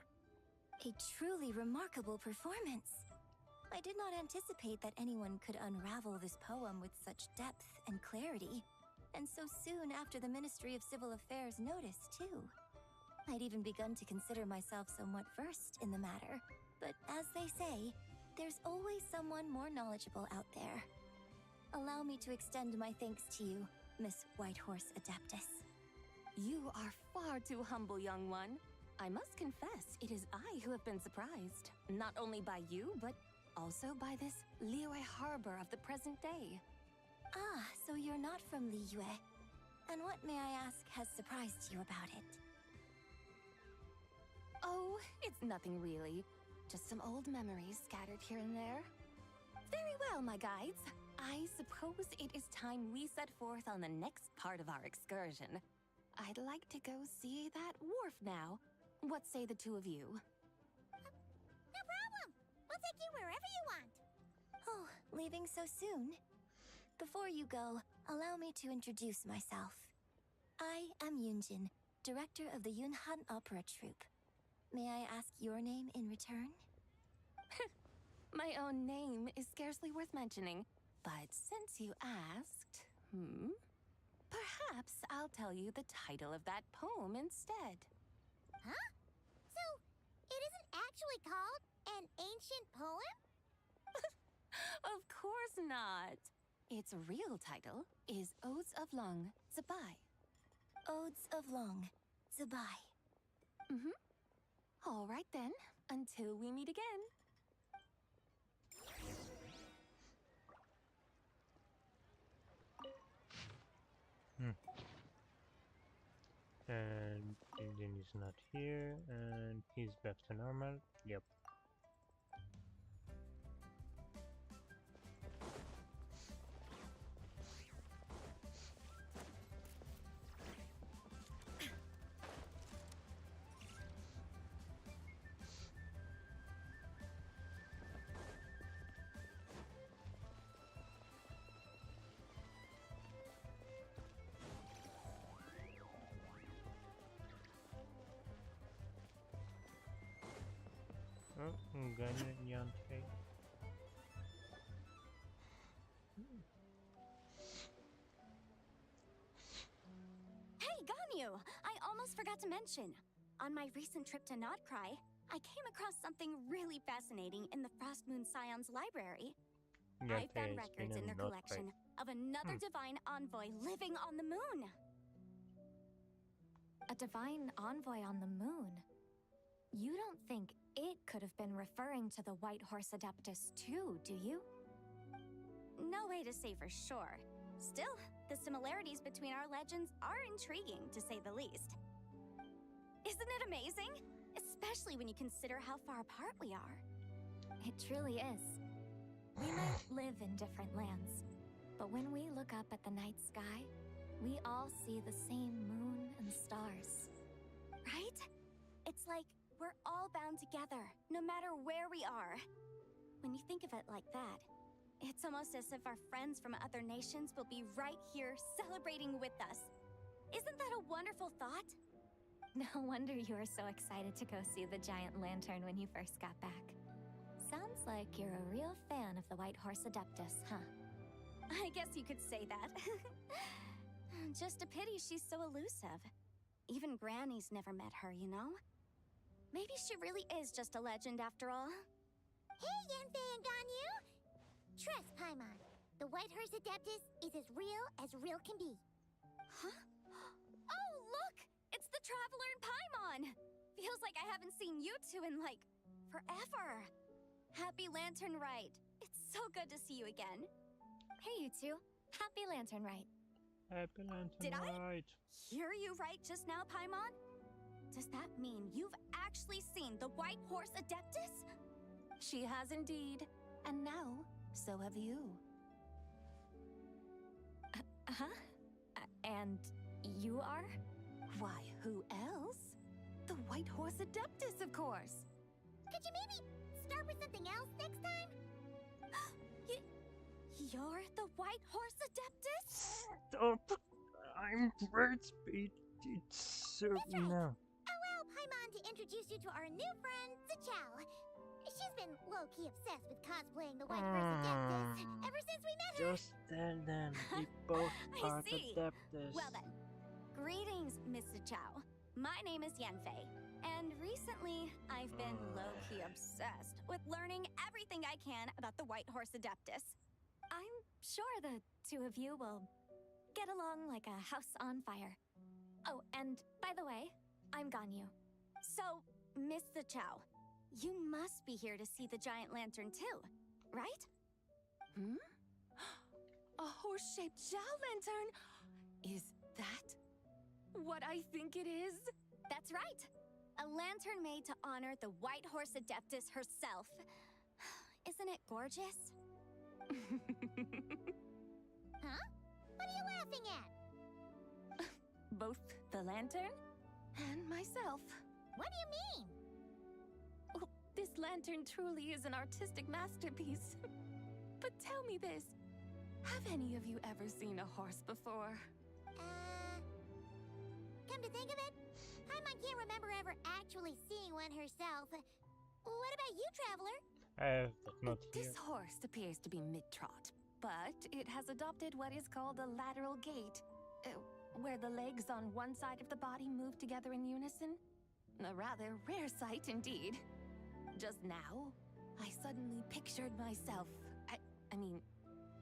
A truly remarkable performance. I did not anticipate that anyone could unravel this poem with such depth and clarity, and so soon after the Ministry of Civil Affairs noticed, too. I'd even begun to consider myself somewhat versed in the matter, but as they say, there's always someone more knowledgeable out there. Allow me to extend my thanks to you, Miss Whitehorse Adeptus. You are far too humble, young one. I must confess, it is I who have been surprised, not only by you, but also by this Liyue harbor of the present day. Ah, so you're not from Liyue. And what, may I ask, has surprised you about it? Oh, it's nothing really. Just some old memories scattered here and there. Very well, my guides. I suppose it is time we set forth on the next part of our excursion. I'd like to go see that wharf now. What say the two of you? No problem. We'll take you wherever you want. Oh, leaving so soon? Before you go, allow me to introduce myself. I am Yunjin, director of the Yunhan Opera Troupe. May I ask your name in return? My own name is scarcely worth mentioning, but since you asked, perhaps I'll tell you the title of that poem instead. Huh? So, it isn't actually called an ancient poem? Of course not. Its real title is Odes of Long Zabai. Odes of Long Zabai. All right then, until we meet again. And Indian is not here, and he's back to normal. Yep. Ganyu and Yanfei. Hey, Ganyu! I almost forgot to mention. On my recent trip to Notcry, I came across something really fascinating in the Frost Moon Scion's library. I found records in their collection of another divine envoy living on the moon. A divine envoy on the moon? You don't think it could have been referring to the White Horse Adeptus too, do you? No way to say for sure. Still, the similarities between our legends are intriguing, to say the least. Isn't it amazing? Especially when you consider how far apart we are. It truly is. We might live in different lands, but when we look up at the night sky, we all see the same moon and stars. Right? It's like we're all bound together, no matter where we are. When you think of it like that, it's almost as if our friends from other nations will be right here celebrating with us. Isn't that a wonderful thought? No wonder you were so excited to go see the giant lantern when you first got back. Sounds like you're a real fan of the White Horse Adeptus, huh? I guess you could say that. Just a pity she's so elusive. Even Granny's never met her, you know? Maybe she really is just a legend after all. Hey, Yanfei and Ganyu! Trust, Paimon. The White Horse Adeptus is as real can be. Huh? Oh, look! It's the Traveler and Paimon! Feels like I haven't seen you two in, like, forever. Happy Lantern Rite. It's so good to see you again. Hey, you two. Happy Lantern Rite. Happy Lantern Did I Rite. hear you right just now, Paimon? Does that mean you've actually seen the White Horse Adeptus? She has indeed. And now, so have you. And you are? Why, who else? The White Horse Adeptus, of course. Could you maybe start with something else next time? You're the White Horse Adeptus? Stop! I'm bird speed. It's now. Allow Paimon to introduce you to our new friend, Zichao. She's been low-key obsessed with cosplaying the White Horse Adeptus ever since we met her. Just tell them we both I are see. Adeptus. Well then, greetings, Miss Zichao. My name is Yanfei, and recently I've been low-key obsessed with learning everything I can about the White Horse Adeptus. I'm sure the two of you will get along like a house on fire. Oh, and by the way, I'm Ganyu. So, Miss Zichao, you must be here to see the giant lantern too, right? A horse-shaped Zhao lantern? Is that what I think it is? That's right. A lantern made to honor the White Horse Adeptus herself. Isn't it gorgeous? Huh? What are you laughing at? Both the lantern and myself. What do you mean? Oh, this lantern truly is an artistic masterpiece. But tell me this, have any of you ever seen a horse before? Come to think of it, Paimon can't remember ever actually seeing one herself. What about you, Traveler? Not here. This horse appears to be mid-trot, but it has adopted what is called a lateral gait, where the legs on one side of the body move together in unison. A rather rare sight indeed. Just now, I suddenly pictured myself, I mean,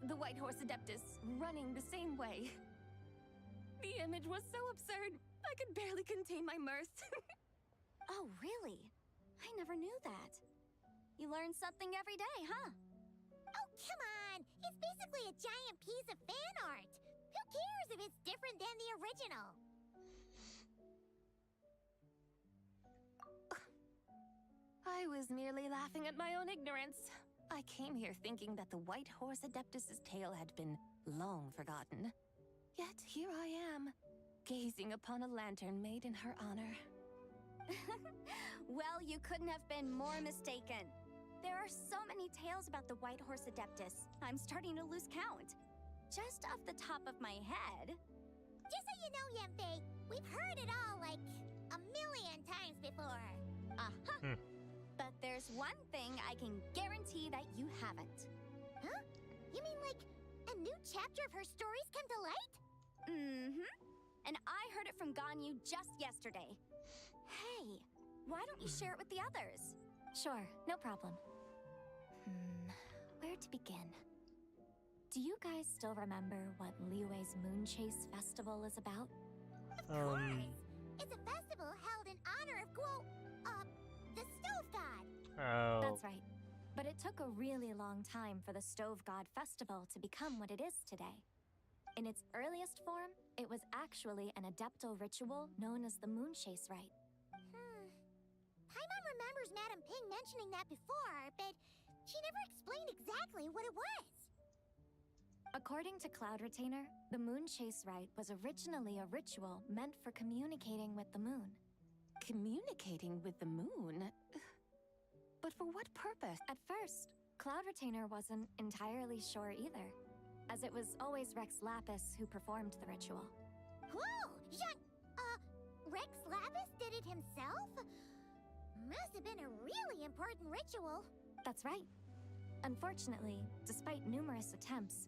the White Horse Adeptus running the same way. The image was so absurd, I could barely contain my mirth. Oh, really? I never knew that. You learn something every day, huh? Oh, come on! It's basically a giant piece of fan art! Who cares if it's different than the original? I was merely laughing at my own ignorance. I came here thinking that the White Horse Adeptus's tale had been long forgotten. Yet here I am, gazing upon a lantern made in her honor. Well, you couldn't have been more mistaken. There are so many tales about the White Horse Adeptus, I'm starting to lose count. Just off the top of my head... Just so you know, Yanfei, we've heard it all like a million times before. Uh-huh. But there's one thing I can guarantee that you haven't. Huh? You mean like a new chapter of her stories come to light? Mm-hmm. And I heard it from Ganyu just yesterday. Hey, why don't you share it with the others? Sure, no problem. Where to begin? Do you guys still remember what Liyue's Moon Chase Festival is about? Of course! It's a festival held in honor of the Stove God. Oh. That's right. But it took a really long time for the Stove God Festival to become what it is today. In its earliest form, it was actually an adeptal ritual known as the Moon Chase Rite. Paimon remembers Madame Ping mentioning that before, but she never explained exactly what it was. According to Cloud Retainer, the Moon Chase Rite was originally a ritual meant for communicating with the moon. Communicating with the moon? But for what purpose? At first, Cloud Retainer wasn't entirely sure either, as it was always Rex Lapis who performed the ritual. Whoa! Rex Lapis did it himself? Must have been a really important ritual. That's right. Unfortunately, despite numerous attempts,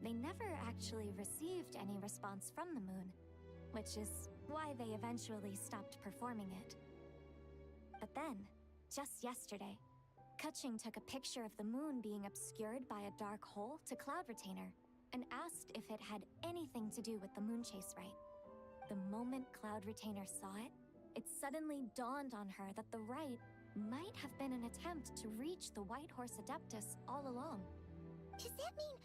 they never actually received any response from the moon, which is why they eventually stopped performing it. But then, just yesterday, Keqing took a picture of the moon being obscured by a dark hole to Cloud Retainer and asked if it had anything to do with the Moon Chase Rite. The moment Cloud Retainer saw it, it suddenly dawned on her that the rite might have been an attempt to reach the White Horse Adeptus all along. Does that mean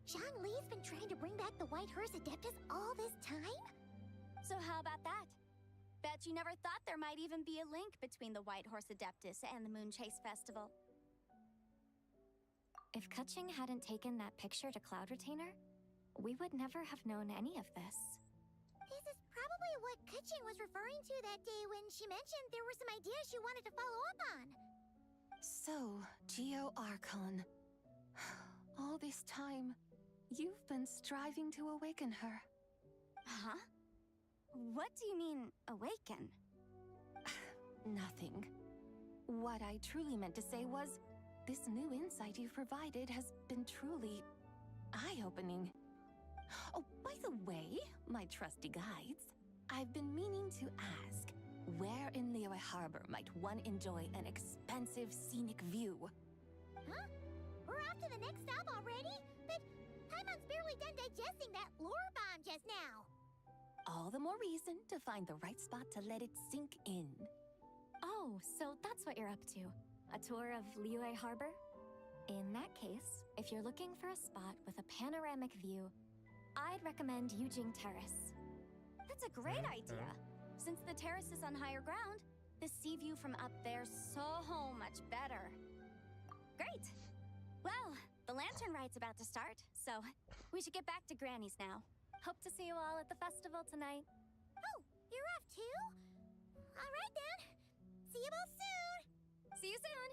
Zhongli's been trying to bring back the White Horse Adeptus all this time? So how about that? Bet you never thought there might even be a link between the White Horse Adeptus and the Moon Chase Festival. If Keqing hadn't taken that picture to Cloud Retainer, we would never have known any of this. This is probably what Keqing was referring to that day when she mentioned there were some ideas she wanted to follow up on. So, Geo Archon. All this time, you've been striving to awaken her. Huh? What do you mean, awaken? Nothing. What I truly meant to say was, this new insight you've provided has been truly eye-opening. Oh, by the way, my trusty guides, I've been meaning to ask, where in Liyue Harbor might one enjoy an expensive scenic view? Huh? We're off to the next stop already? But Paimon's barely done digesting that lore bomb just now. All the more reason to find the right spot to let it sink in. Oh, so that's what you're up to. A tour of Liyue Harbor? In that case, if you're looking for a spot with a panoramic view, I'd recommend Yujing Terrace. That's a great idea. Since the terrace is on higher ground, the sea view from up there's so much better. Great! Well, the lantern rite's about to start, so we should get back to Granny's now. Hope to see you all at the festival tonight. Oh, you're off too? All right then. See you both soon. See you soon.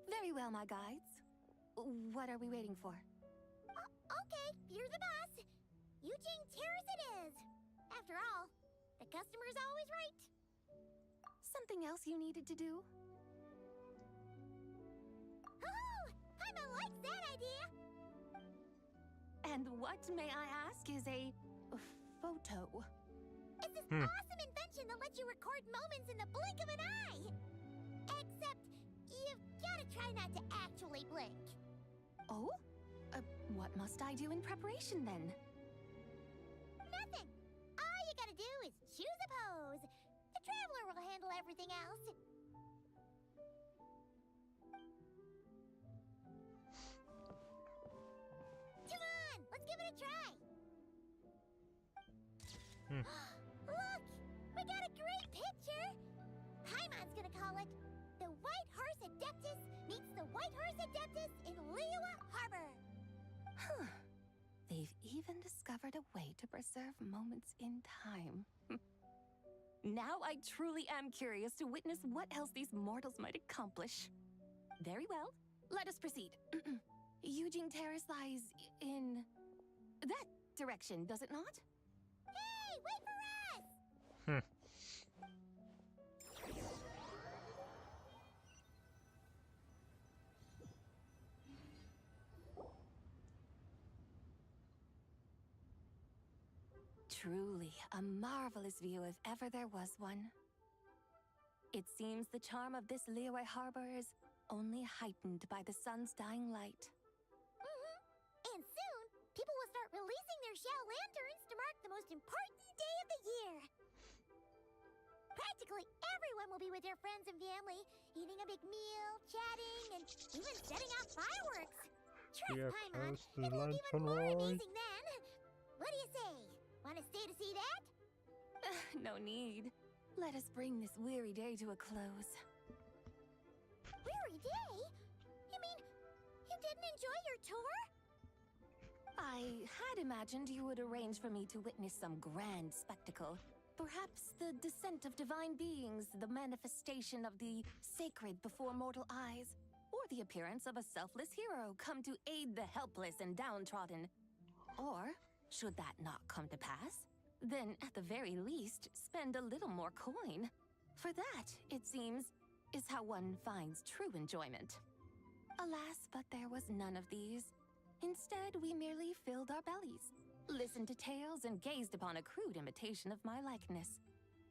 Very well, my guides. What are we waiting for? Okay, you're the boss. Yujing Terrace it is. After all, the customer's always right. Something else you needed to do? Oh, Paimon likes that idea. And what, may I ask, is a photo? It's this awesome invention that lets you record moments in the blink of an eye. Except, you've gotta try not to actually blink. Oh? What must I do in preparation then? Nothing. All you gotta do is choose a pose. The Traveler will handle everything else. Come on, let's give it a try. Look, we got a great picture. Paimon's gonna call it The White Horse Adeptus Meets the White Horse Adeptus in Liyue Harbor. Huh. They've even discovered a way to preserve moments in time. Now I truly am curious to witness what else these mortals might accomplish. Very well, let us proceed. Yujing Terrace lies in that direction, does it not? Hey, wait for us! Hmm. Truly a marvelous view if ever there was one. It seems the charm of this Liyue Harbor is only heightened by the sun's dying light. And soon, people will start releasing their Xiao lanterns to mark the most important day of the year. Practically everyone will be with their friends and family, eating a big meal, chatting, and even setting off fireworks. Trust We are Paimon, close to it will be even Lantern more Ride. amazing then. What do you say? Want to stay to see that? No need. Let us bring this weary day to a close. Weary day? You mean you didn't enjoy your tour? I had imagined you would arrange for me to witness some grand spectacle. Perhaps the descent of divine beings, the manifestation of the sacred before mortal eyes, or the appearance of a selfless hero come to aid the helpless and downtrodden. Or, should that not come to pass, then at the very least, spend a little more coin. For that, it seems, is how one finds true enjoyment. Alas, but there was none of these. Instead, we merely filled our bellies, listened to tales, and gazed upon a crude imitation of my likeness.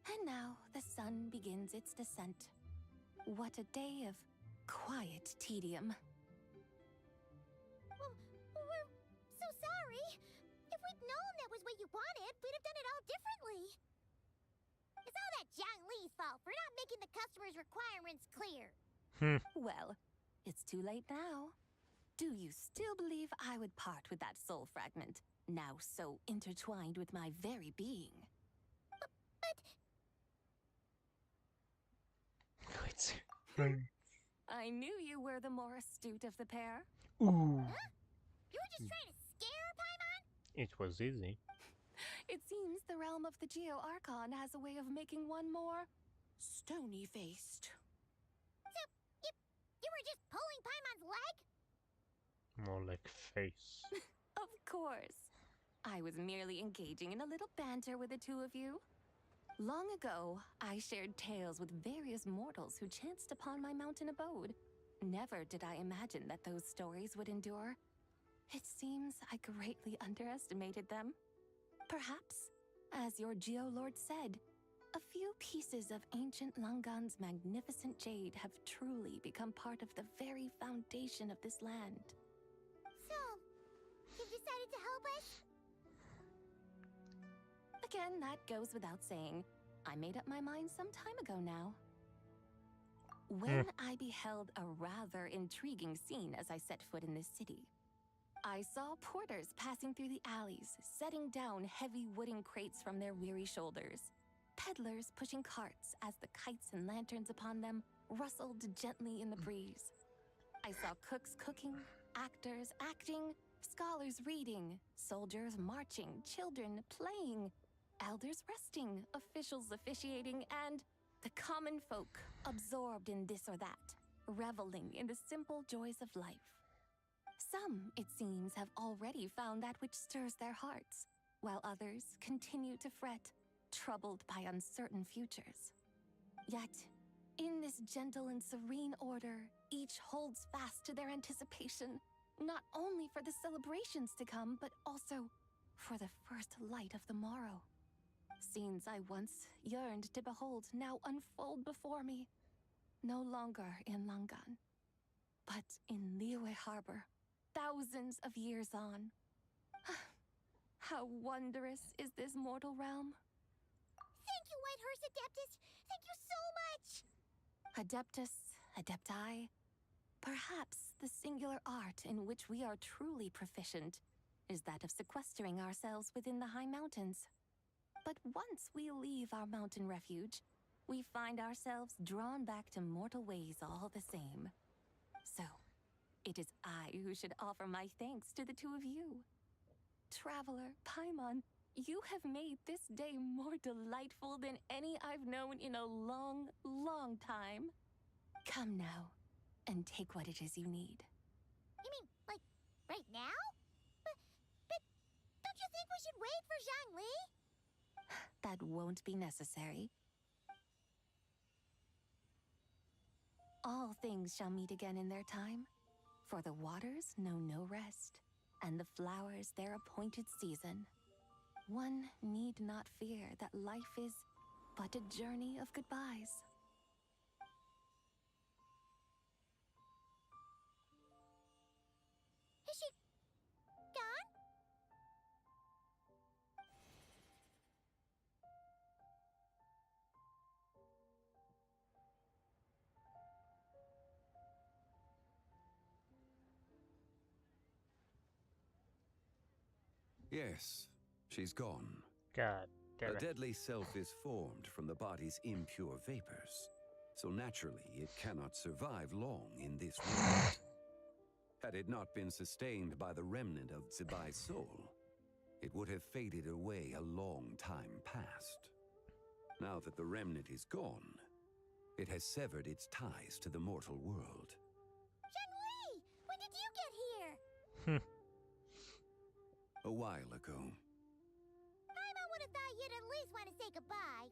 And now the sun begins its descent. What a day of quiet tedium. Well, we're so sorry. If we'd known that was what you wanted, we'd have done it all differently. It's all that Zhang Li's fault for not making the customer's requirements clear. Well, it's too late now. Do you still believe I would part with that soul fragment, now so intertwined with my very being? But I knew you were the more astute of the pair. Ooh, you were just trying to scare Paimon? it was easy. It seems the realm of the Geo-Archon has a way of making one more stony-faced. So, you were just pulling Paimon's leg? More like face. Of course. I was merely engaging in a little banter with the two of you. Long ago, I shared tales with various mortals who chanced upon my mountain abode. Never did I imagine that those stories would endure. It seems I greatly underestimated them. Perhaps, as your Geo-Lord said, a few pieces of ancient Langan's magnificent jade have truly become part of the very foundation of this land. So, you decided to help us? Again, that goes without saying. I made up my mind some time ago now. When I beheld a rather intriguing scene as I set foot in this city, I saw porters passing through the alleys, setting down heavy wooden crates from their weary shoulders. Peddlers pushing carts as the kites and lanterns upon them rustled gently in the breeze. I saw cooks cooking, actors acting, scholars reading, soldiers marching, children playing, elders resting, officials officiating, and the common folk absorbed in this or that, reveling in the simple joys of life. Some, it seems, have already found that which stirs their hearts, while others continue to fret, troubled by uncertain futures. Yet, in this gentle and serene order, each holds fast to their anticipation, not only for the celebrations to come, but also for the first light of the morrow. Scenes I once yearned to behold now unfold before me, no longer in Langan, but in Liyue Harbor, thousands of years on. How wondrous is this mortal realm! Thank you, Whitehurst Adeptus! Thank you so much! Adeptus, Adepti, perhaps the singular art in which we are truly proficient is that of sequestering ourselves within the high mountains. But once we leave our mountain refuge, we find ourselves drawn back to mortal ways all the same. So, it is I who should offer my thanks to the two of you. Traveler, Paimon, you have made this day more delightful than any I've known in a long, long time. Come now, and take what it is you need. You mean, like, right now? But don't you think we should wait for Zhang Li? That won't be necessary. All things shall meet again in their time, for the waters know no rest, and the flowers their appointed season. One need not fear that life is but a journey of goodbyes. Is she gone? Yes, she's gone. God damn A it. deadly self is formed from the body's impure vapors, so naturally it cannot survive long in this world. Had it not been sustained by the remnant of Zibai's soul, it would have faded away a long time past. Now that the remnant is gone, it has severed its ties to the mortal world. Shenhui! When did you get here? A while ago, Paimon would have thought you'd at least want to say goodbye.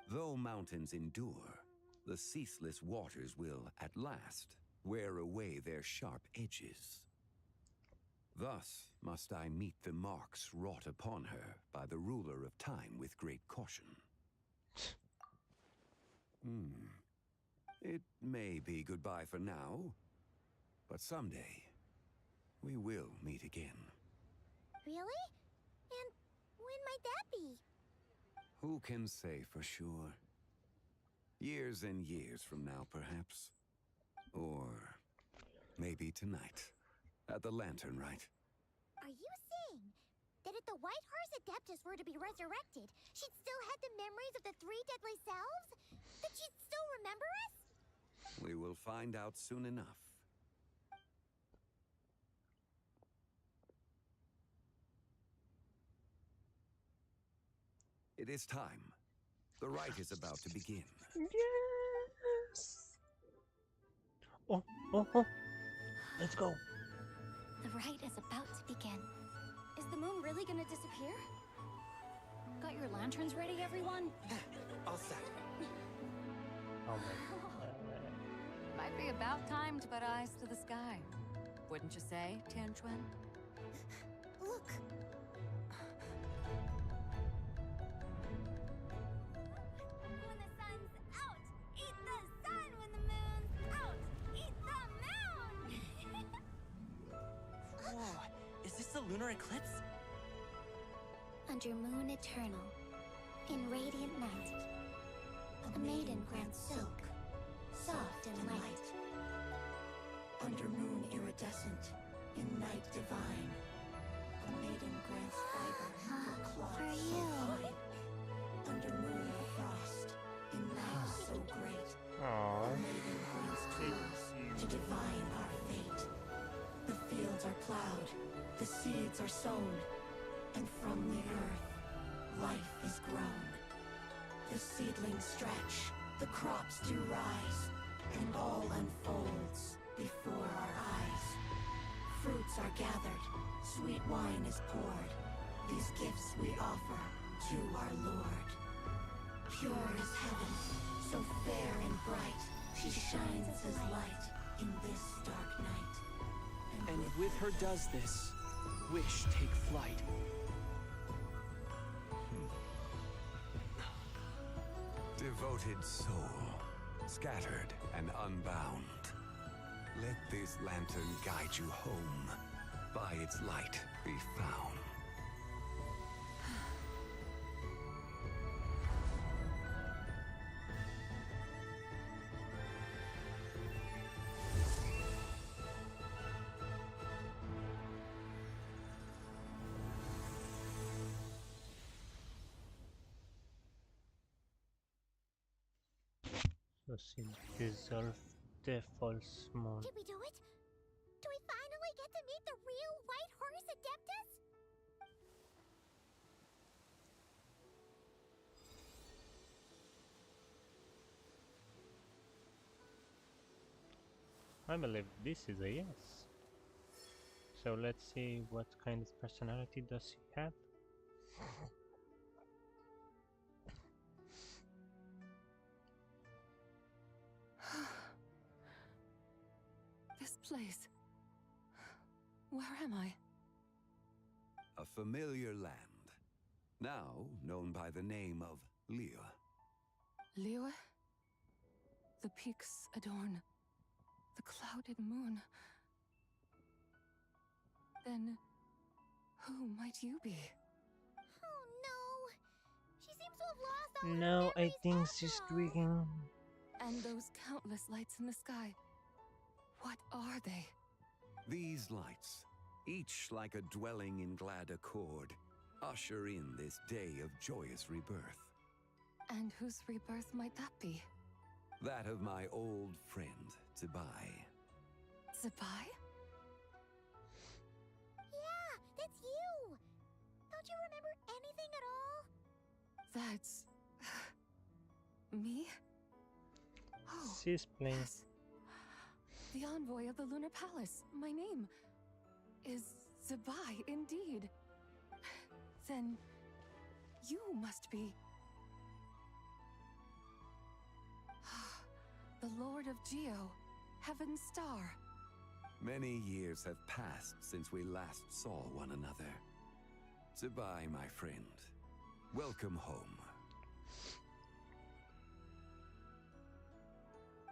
though mountains endure, the ceaseless waters will, at last, wear away their sharp edges. Thus must I meet the marks wrought upon her by the ruler of time with great caution. It may be goodbye for now, but someday we will meet again. Really? And when might that be? Who can say for sure? Years and years from now, perhaps. Or maybe tonight, at the Lantern Rite. Are you saying that if the White Horse Adeptus were to be resurrected, she'd still have the memories of the three deadly selves? That she'd still remember us? We will find out soon enough. It is time. The rite is about to begin. Yes. Oh, oh, oh. Let's go. The rite is about to begin. Is the moon really gonna disappear? Got your lanterns ready, everyone? All set. Oh my. Might be about time to put eyes to the sky. Wouldn't you say, Tianchuan? Look! When the sun's out, eat the sun. When the moon's out, eat the moon. Whoa, is this the lunar eclipse? Under moon eternal, in radiant night, a maiden grants silk, soft and light. Under moon iridescent, in night divine, a maiden grants fiber for cloth For so you. fine. Under moon of frost, in night so great, Aww. a maiden grants tools to divine our fate. The fields are plowed, the seeds are sown, and from the earth, life is grown. The seedlings stretch, the crops do rise, and all unfolds before our eyes. Fruits are gathered, sweet wine is poured. These gifts we offer to our Lord. Pure as heaven, so fair and bright, she shines as light in this dark night. And with her does this, wish take flight. Devoted soul, scattered and unbound. Let this lantern guide you home. By its light be found. So she dissolved the false moon. Did we do it? Do we finally get to meet the real White Horse Adeptus? I believe this is a yes. So let's see what kind of personality does he have. place? Where am I? A familiar land, now known by the name of Liyue. Liyue? The peaks adorn the clouded moon. Then, who might you be? Oh no! She seems to have lost all her No, I memories think after she's all. tweaking. And those countless lights in the sky. What are they? These lights, each like a dwelling in glad accord, usher in this day of joyous rebirth. And whose rebirth might that be? That of my old friend, Zibai. Zibai? Yeah, that's you! Don't you remember anything at all? That's... me? Oh, She's playing. yes. The envoy of the Lunar Palace. My name is Zibai, indeed. Then you must be... the Lord of Geo, Heaven's Star. Many years have passed since we last saw one another. Zibai, my friend. Welcome home.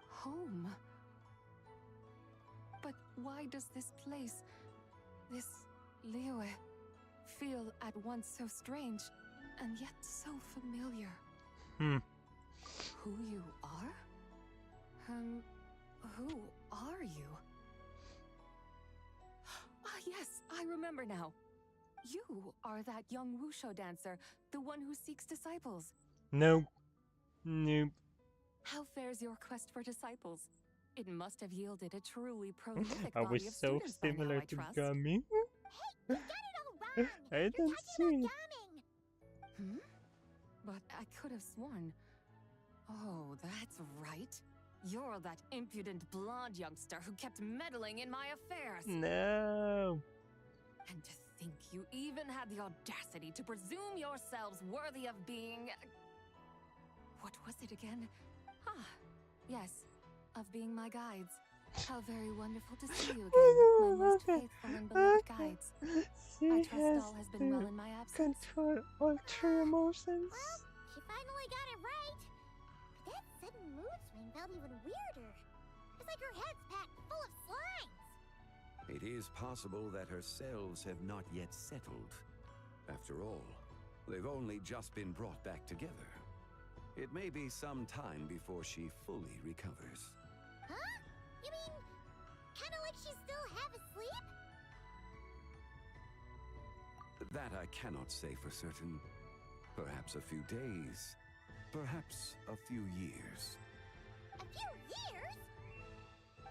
Home? But why does this place, this Liyue, feel at once so strange and yet so familiar? Who you are? Who are you? Ah, yes, I remember now. You are that young wushu dancer, the one who seeks disciples. Nope. Nope. How fares your quest for disciples? It must have yielded a truly prolific I body was of so students by now, similar I to trust. Gummy. You got it all wrong! I You're don't talking see. about Gaming! But I could have sworn. Oh, that's right. You're that impudent blonde youngster who kept meddling in my affairs. No. And to think you even had the audacity to presume yourselves worthy of being... What was it again? Ah, yes, of being my guides. How very wonderful to see you again, my most faithful and beloved guides. She I trust has all has been to well in my absence. control all true emotions. Well, she finally got it right. But that sudden mood swing felt even weirder. It's like her head's packed full of slimes. It is possible that her cells have not yet settled. After all, they've only just been brought back together. It may be some time before she fully recovers. Huh? You mean, kind of like she's still half asleep? That I cannot say for certain. Perhaps a few days. Perhaps a few years. A few years?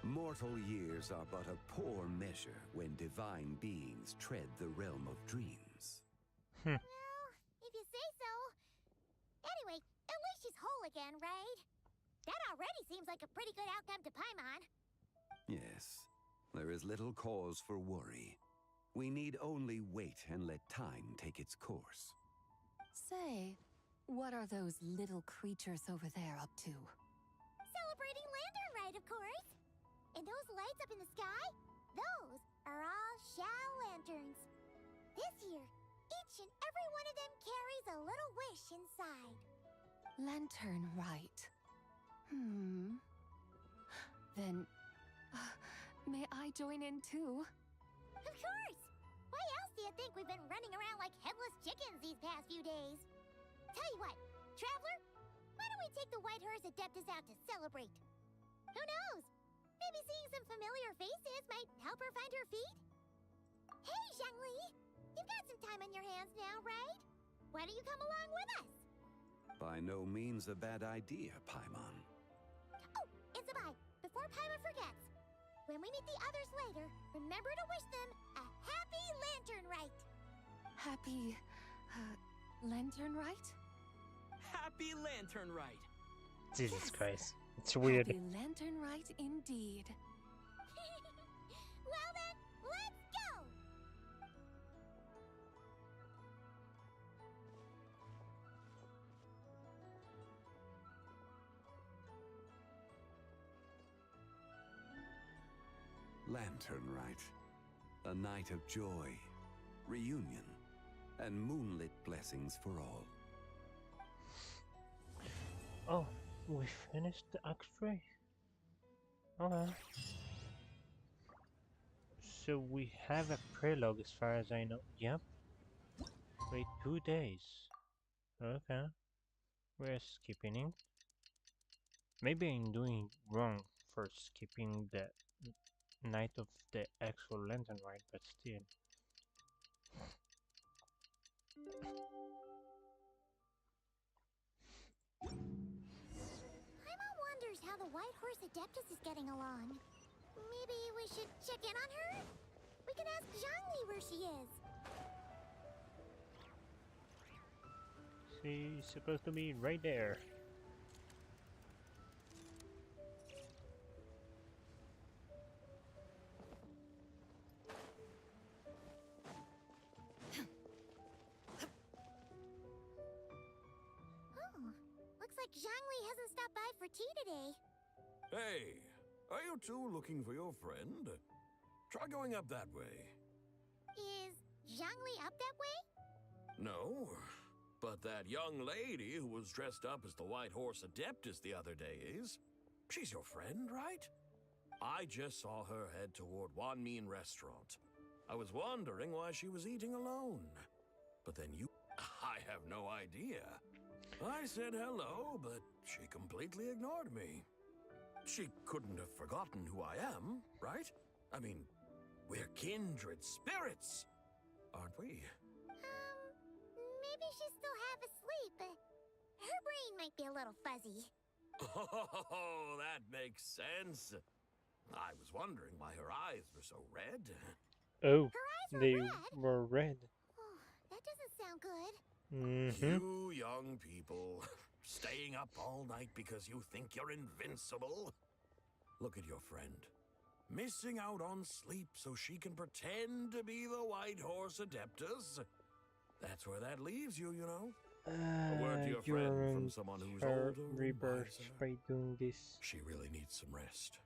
Mortal years are but a poor measure when divine beings tread the realm of dreams. Well, if you say so. Anyway, at least she's whole again, right? That already seems like a pretty good outcome to Paimon. Yes, there is little cause for worry. We need only wait and let time take its course. Say, what are those little creatures over there up to? Celebrating Lantern Rite, of course. And those lights up in the sky? Those are all Xiao lanterns. This year, each and every one of them carries a little wish inside. Lantern Rite. Then, may I join in too? Of course! Why else do you think we've been running around like headless chickens these past few days? Tell you what, Traveler, why don't we take the White Hearse Adeptus out to celebrate? Who knows? Maybe seeing some familiar faces might help her find her feet? Hey, Zhangli! You've got some time on your hands now, right? Why don't you come along with us? By no means a bad idea, Paimon. Oh, and Zabai, before Paimon forgets, when we meet the others later, remember to wish them a happy Lantern Rite. Happy, Lantern Rite? Happy Lantern Rite. Jesus Yes. Christ. It's weird. Happy Lantern Rite indeed. Well then, let's go! Lantern rite. A night of joy, reunion, and moonlit blessings for all. Oh, we finished the act 3. Okay. So we have a prologue as far as I know. Yep. Wait, 2 days. Okay. We're skipping. Maybe I'm doing wrong for skipping the night of the actual lantern ride, but still. Paimon wonders how the White Horse Adeptus is getting along. Maybe we should check in on her? We can ask Zhangli where she is. She's supposed to be right there. Oh, looks like Zhangli hasn't stopped by for tea today. Hey, are you two looking for your friend? Try going up that way. Is Zhangli up that way? No, but that young lady who was dressed up as the White Horse Adeptus the other day is. She's your friend, right? I just saw her head toward Wanmin Restaurant. I was wondering why she was eating alone. But then you... I have no idea. I said hello, but she completely ignored me. She couldn't have forgotten who I am, right? I mean, we're kindred spirits, aren't we? Maybe she's still half asleep. Her brain might be a little fuzzy. Oh, that makes sense. I was wondering why her eyes were so red. Oh, Her eyes were they red? were red. Oh, that doesn't sound good. You young people, staying up all night because you think you're invincible. Look at your friend, missing out on sleep so she can pretend to be the White Horse Adeptus. That's where that leaves you, you know. A word to your friend from someone who's older and rebirth wiser. by doing this. She really needs some rest.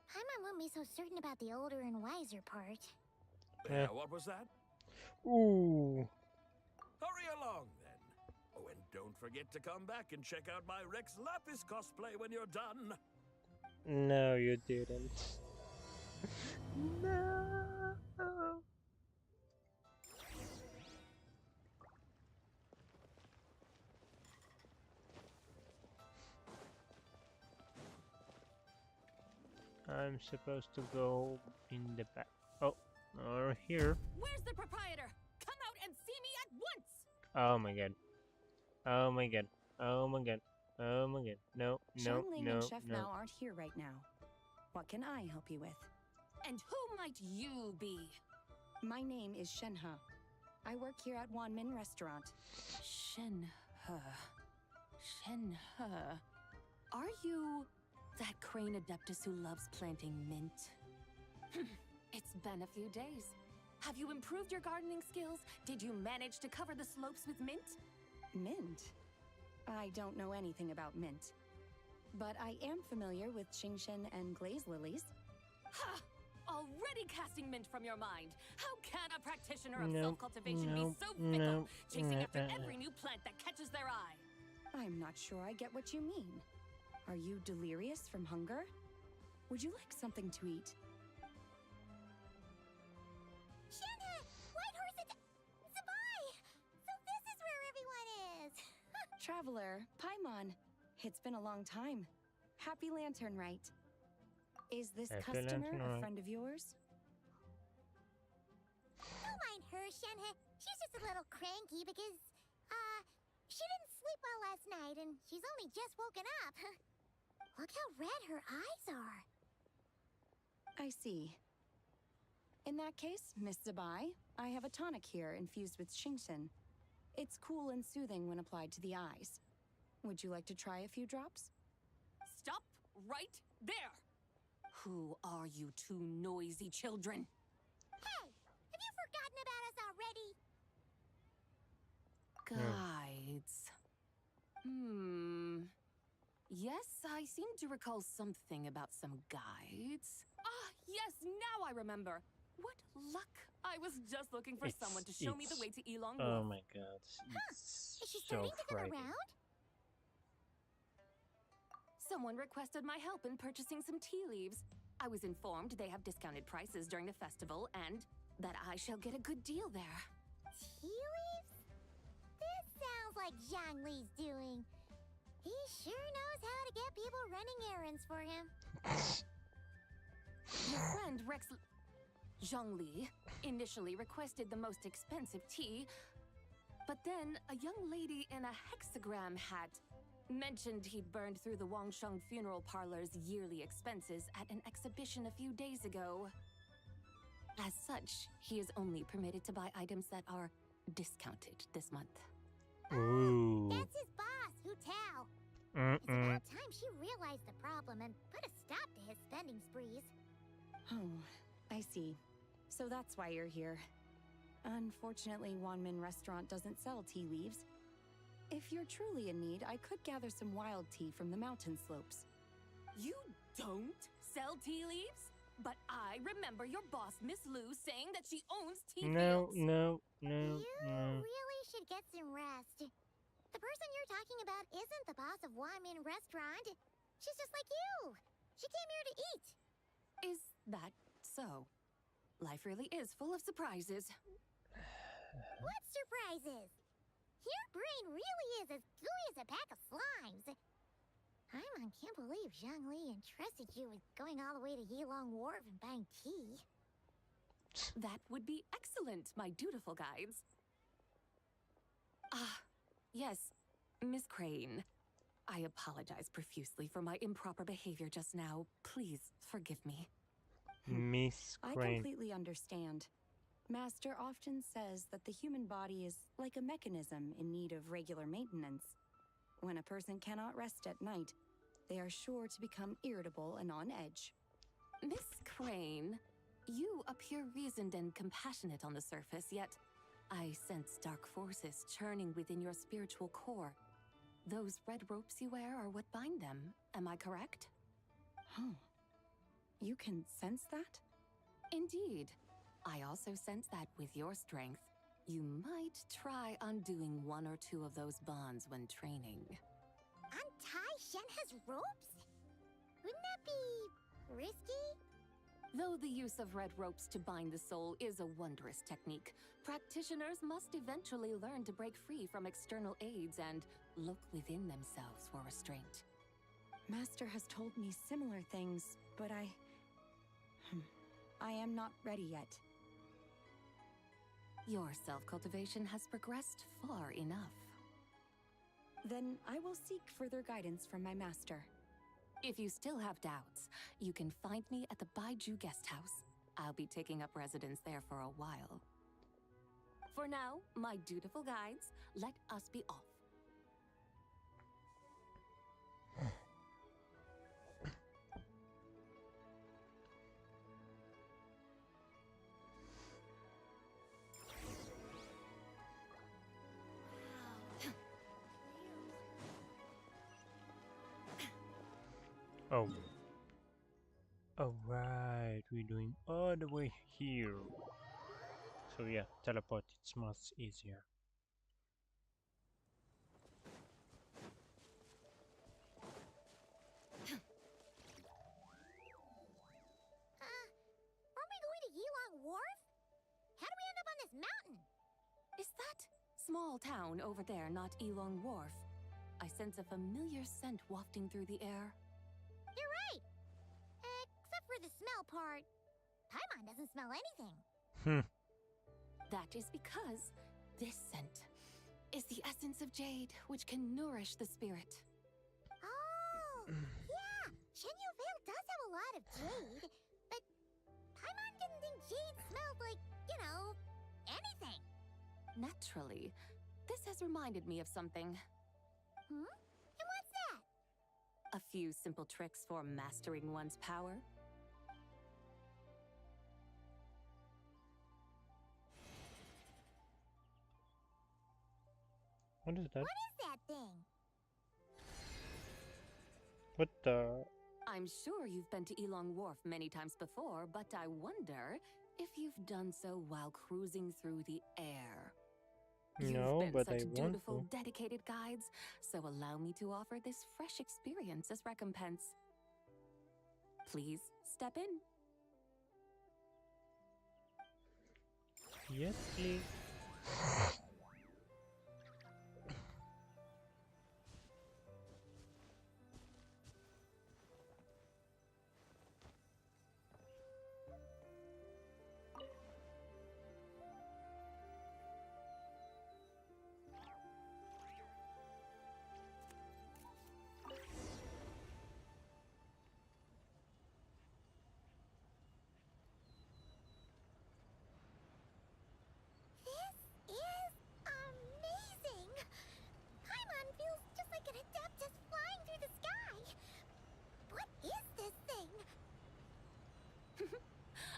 Paimon won't be so certain about the older and wiser part. Yeah, what was that? Ooh. Hurry along, then. Oh, and don't forget to come back and check out my Rex Lapis cosplay when you're done. No, you didn't. No. I'm supposed to go in the back. Oh, or here. Where's the proprietor? Come out and see me at once! Oh my god. Oh my god. Oh my god. Oh my god. No, no, Xiangling no, and Chef no. Mao aren't here right now. What can I help you with? And who might you be? My name is Shenhe. I work here at Wanmin Restaurant. Shenhe. Shenhe. Are you that crane adeptus who loves planting mint? It's been a few days. Have you improved your gardening skills? Did you manage to cover the slopes with mint? Mint? I don't know anything about mint. But I am familiar with Qingshen and glaze lilies. Ha! Already casting mint from your mind. How can a practitioner of No, self-cultivation no, be so fickle, no, chasing after every new plant that catches their eye? I'm not sure I get what you mean. Are you delirious from hunger? Would you like something to eat? Shenhe! White Horse Zabai! So this is where everyone is! Traveler, Paimon. It's been a long time. Happy Lantern Rite. Is this Happy customer Lantern a Rite. friend of yours? Don't mind her, Shenhe. She's just a little cranky because, she didn't sleep well last night and she's only just woken up. Look how red her eyes are. I see. In that case, Miss Zabai, I have a tonic here infused with Qingshen. It's cool and soothing when applied to the eyes. Would you like to try a few drops? Stop right there! Who are you two noisy children? Hey, have you forgotten about us already? Guides. Yes, I seem to recall something about some guides. Ah, yes, now I remember. What luck! I was just looking for someone to show me the way to Elong Wharf. Oh my god, it's Is she so starting to get frightening. around? Someone requested my help in purchasing some tea leaves. I was informed they have discounted prices during the festival and that I shall get a good deal there. Tea leaves? This sounds like Zhongli's doing. He sure knows how to get people running errands for him. Your friend Rex Zhongli initially requested the most expensive tea, but then a young lady in a hexagram hat mentioned he'd burned through the Wangsheng funeral parlor's yearly expenses at an exhibition a few days ago. As such, he is only permitted to buy items that are discounted this month. Ooh. That's his boss, Hu Tao. It's about time she realized the problem and put a stop to his spending sprees. Oh, I see. So that's why you're here. Unfortunately, Wanmin Restaurant doesn't sell tea leaves. If you're truly in need, I could gather some wild tea from the mountain slopes. You don't sell tea leaves? But I remember your boss, Miss Lu, saying that she owns tea fields. No. You really should get some rest. The person you're talking about isn't the boss of Wanmin Restaurant. She's just like you. She came here to eat. Is that so? Life really is full of surprises. What surprises? Your brain really is as gooey as a pack of slimes. Paimon can't believe Zhongli entrusted you with going all the way to Yilong Wharf and buying tea. That would be excellent, my dutiful guides. Ah, yes, Miss Crane. I apologize profusely for my improper behavior just now. Please forgive me. Miss I Crane. completely understand. Master often says that the human body is like a mechanism in need of regular maintenance. When a person cannot rest at night, they are sure to become irritable and on edge. Miss Crane, you appear reasoned and compassionate on the surface, yet I sense dark forces churning within your spiritual core. Those red ropes you wear are what bind them, am I correct? Oh, you can sense that? Indeed. I also sense that with your strength, you might try undoing one or two of those bonds when training. Untie Shen has ropes? Wouldn't that be risky? Though the use of red ropes to bind the soul is a wondrous technique, practitioners must eventually learn to break free from external aids and look within themselves for restraint. Master has told me similar things, but I am not ready yet. Your self-cultivation has progressed far enough. Then I will seek further guidance from my master. If you still have doubts, you can find me at the Baiju Guest House. I'll be taking up residence there for a while. For now, my dutiful guides, let us be off. Oh. Alright, we're doing all the way here. So yeah, teleport, it's much easier. Are we going to Yilong Wharf? How do we end up on this mountain? Is that small town over there not Elong Wharf? I sense a familiar scent wafting through the air. You're right. Except for the smell part. Paimon doesn't smell anything. That is because this scent is the essence of jade, which can nourish the spirit. Oh, yeah. Shenyu Vale does have a lot of jade, but Paimon didn't think jade smelled like, anything. Naturally, this has reminded me of something. And what's that? A few simple tricks for mastering one's power. What is that? What is that thing? What the? I'm sure you've been to Elong Wharf many times before, but I wonder if you've done so while cruising through the air. No, You've been but such I want dutiful, to. dedicated guides, so allow me to offer this fresh experience as recompense. Please step in. Yes, please. This is amazing! Paimon feels just like an adeptus flying through the sky. What is this thing?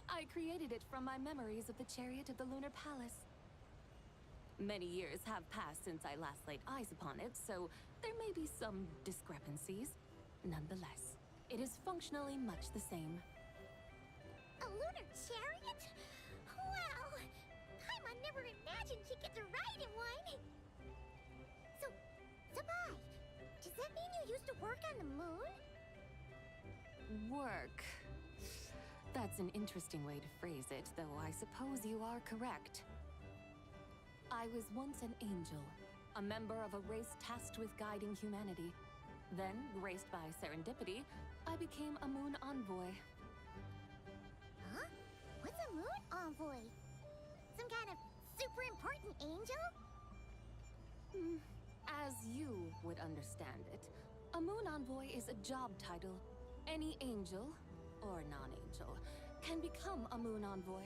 I created it from my memories of the chariot of the Lunar Palace. Many years have passed since I last laid eyes upon it, so there may be some discrepancies. Nonetheless, it is functionally much the same. A lunar chariot? Wow! Paimon never imagined she'd get to ride in one! So, Sabai, does that mean you used to work on the moon? Work. That's an interesting way to phrase it, though I suppose you are correct. I was once an angel, a member of a race tasked with guiding humanity. Then, graced by serendipity, I became a moon envoy. Huh? What's a moon envoy? Some kind of super important angel? As you would understand it, a moon envoy is a job title. Any angel, or non-angel, can become a moon envoy.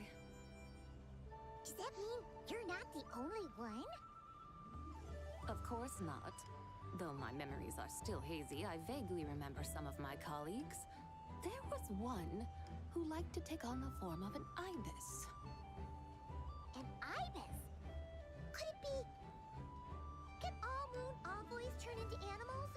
Does that mean you're not the only one? Of course not. Though my memories are still hazy, I vaguely remember some of my colleagues. There was one who liked to take on the form of an ibis. An ibis? Could it be... Can all moon envoys turn into animals?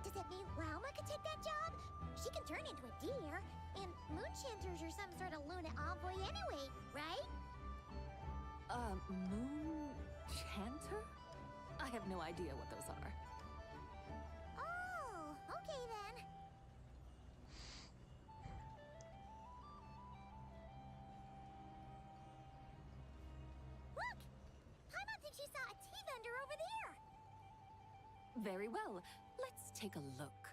Does that mean Rauma could take that job? She can turn into a deer, and moon chanters are some sort of Luna envoy anyway, right? Moon chanter? I have no idea what those are. Oh, okay then. Look! Paimon thinks she saw a tea vendor over there! Very well. Let's take a look.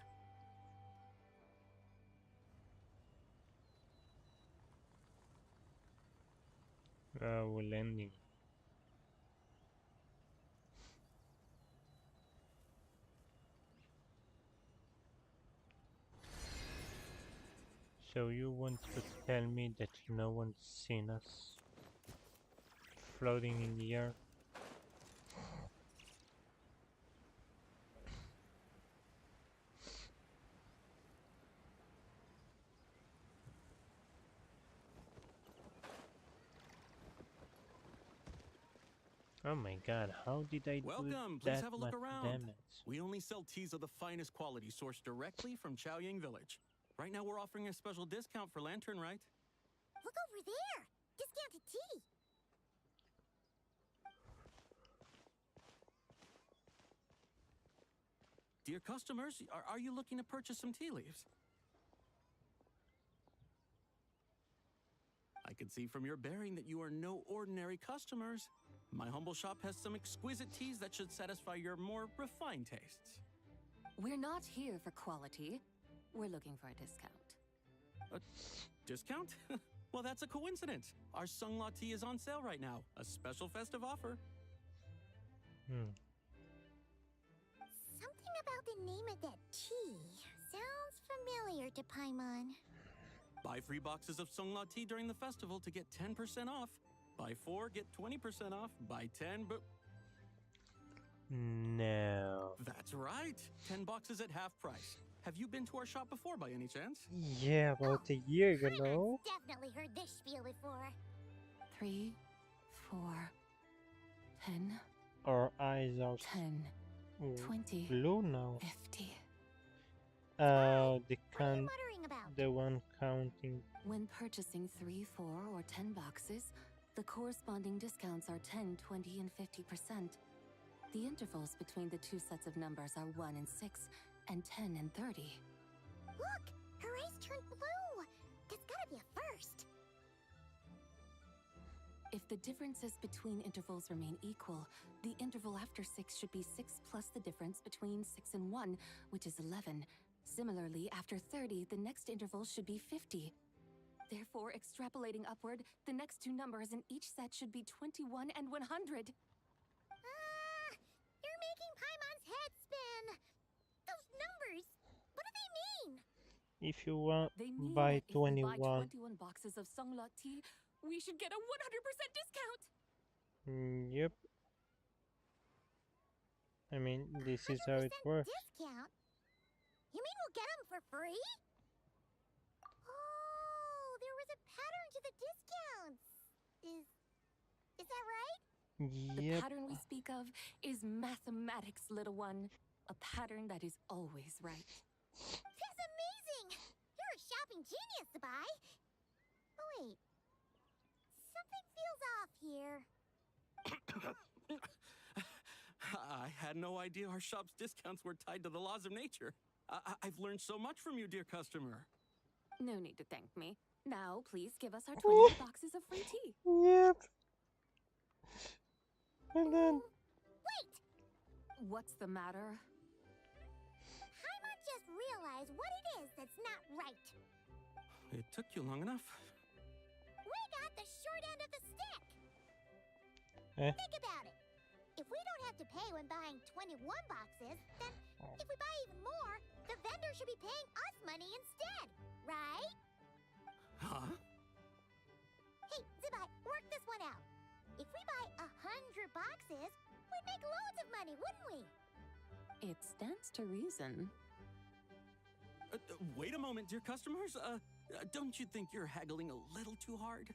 We're landing. So you want to tell me that no one's seen us floating in the air? Oh my god, how did I Welcome. do Please that have a look much around. damage? We only sell teas of the finest quality sourced directly from Chaoying Village. Right now we're offering a special discount for Lantern Rite. Look over there! Discounted tea! Dear customers, are you looking to purchase some tea leaves? I can see from your bearing that you are no ordinary customers. My humble shop has some exquisite teas that should satisfy your more refined tastes. We're not here for quality. We're looking for a discount. A discount? Well, that's a coincidence. Our Sunglaw tea is on sale right now. A special festive offer. Something about the name of that tea sounds familiar to Paimon. Buy 3 boxes of Sunglaw tea during the festival to get 10% off. Buy 4, get 20% off. Buy 10, but... No. That's right. 10 boxes at half price. Have you been to our shop before by any chance? Yeah, about a year ago, no? Definitely heard this spiel before. 3, 4, 10. Our eyes are 10, 20, blue now. 50. The the one counting. When purchasing 3, 4, or 10 boxes, the corresponding discounts are 10, 20, and 50%. The intervals between the two sets of numbers are 1 and 6, and 10 and 30. Look! Her eyes turned blue! That's gotta be a first! If the differences between intervals remain equal, the interval after 6 should be 6 plus the difference between 6 and 1, which is 11. Similarly, after 30, the next interval should be 50. Therefore, extrapolating upward, the next two numbers in each set should be 21 and 100. You're making Paimon's head spin! Those numbers! What do they mean? If you want They mean buy that if we buy 21. 21 boxes of Songlot tea, we should get a 100% discount! Yep. I mean, this is how it works. Discount? You mean we'll get them for free? Oh, there was a pattern to the discounts. Is that right? The pattern we speak of is mathematics, little one. A pattern that is always right. That's amazing! You're a shopping genius, Sabai. Oh, wait. Something feels off here. I had no idea our shop's discounts were tied to the laws of nature. I've learned so much from you, dear customer. No need to thank me. Now, please give us our 20 boxes of free tea. Yep. And then... Wait! What's the matter? Paimon just realized what it is that's not right. It took you long enough. We got the short end of the stick. Eh? Think about it. If we don't have to pay when buying 21 boxes, then if we buy even more, the vendor should be paying us money instead, right? Huh? Hey, Zibai, work this one out. If we buy 100 boxes, we'd make loads of money, wouldn't we? It stands to reason. Wait a moment, dear customers. Don't you think you're haggling a little too hard?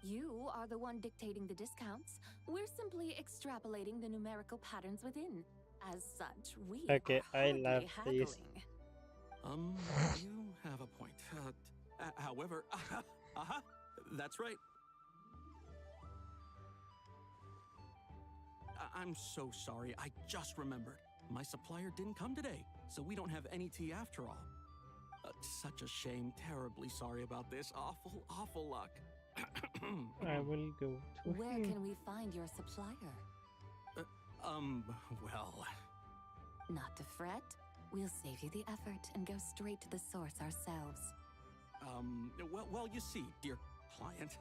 You are the one dictating the discounts. We're simply extrapolating the numerical patterns within. As such, we Okay, are I hardly love this. haggling. You have a point. However, that's right. I'm so sorry. I just remembered. My supplier didn't come today, so we don't have any tea after all. Such a shame. Terribly sorry about this. Awful, awful luck. I will go to Where him. can we find your supplier? Well... Not to fret. We'll save you the effort and go straight to the source ourselves. Well, you see, dear client,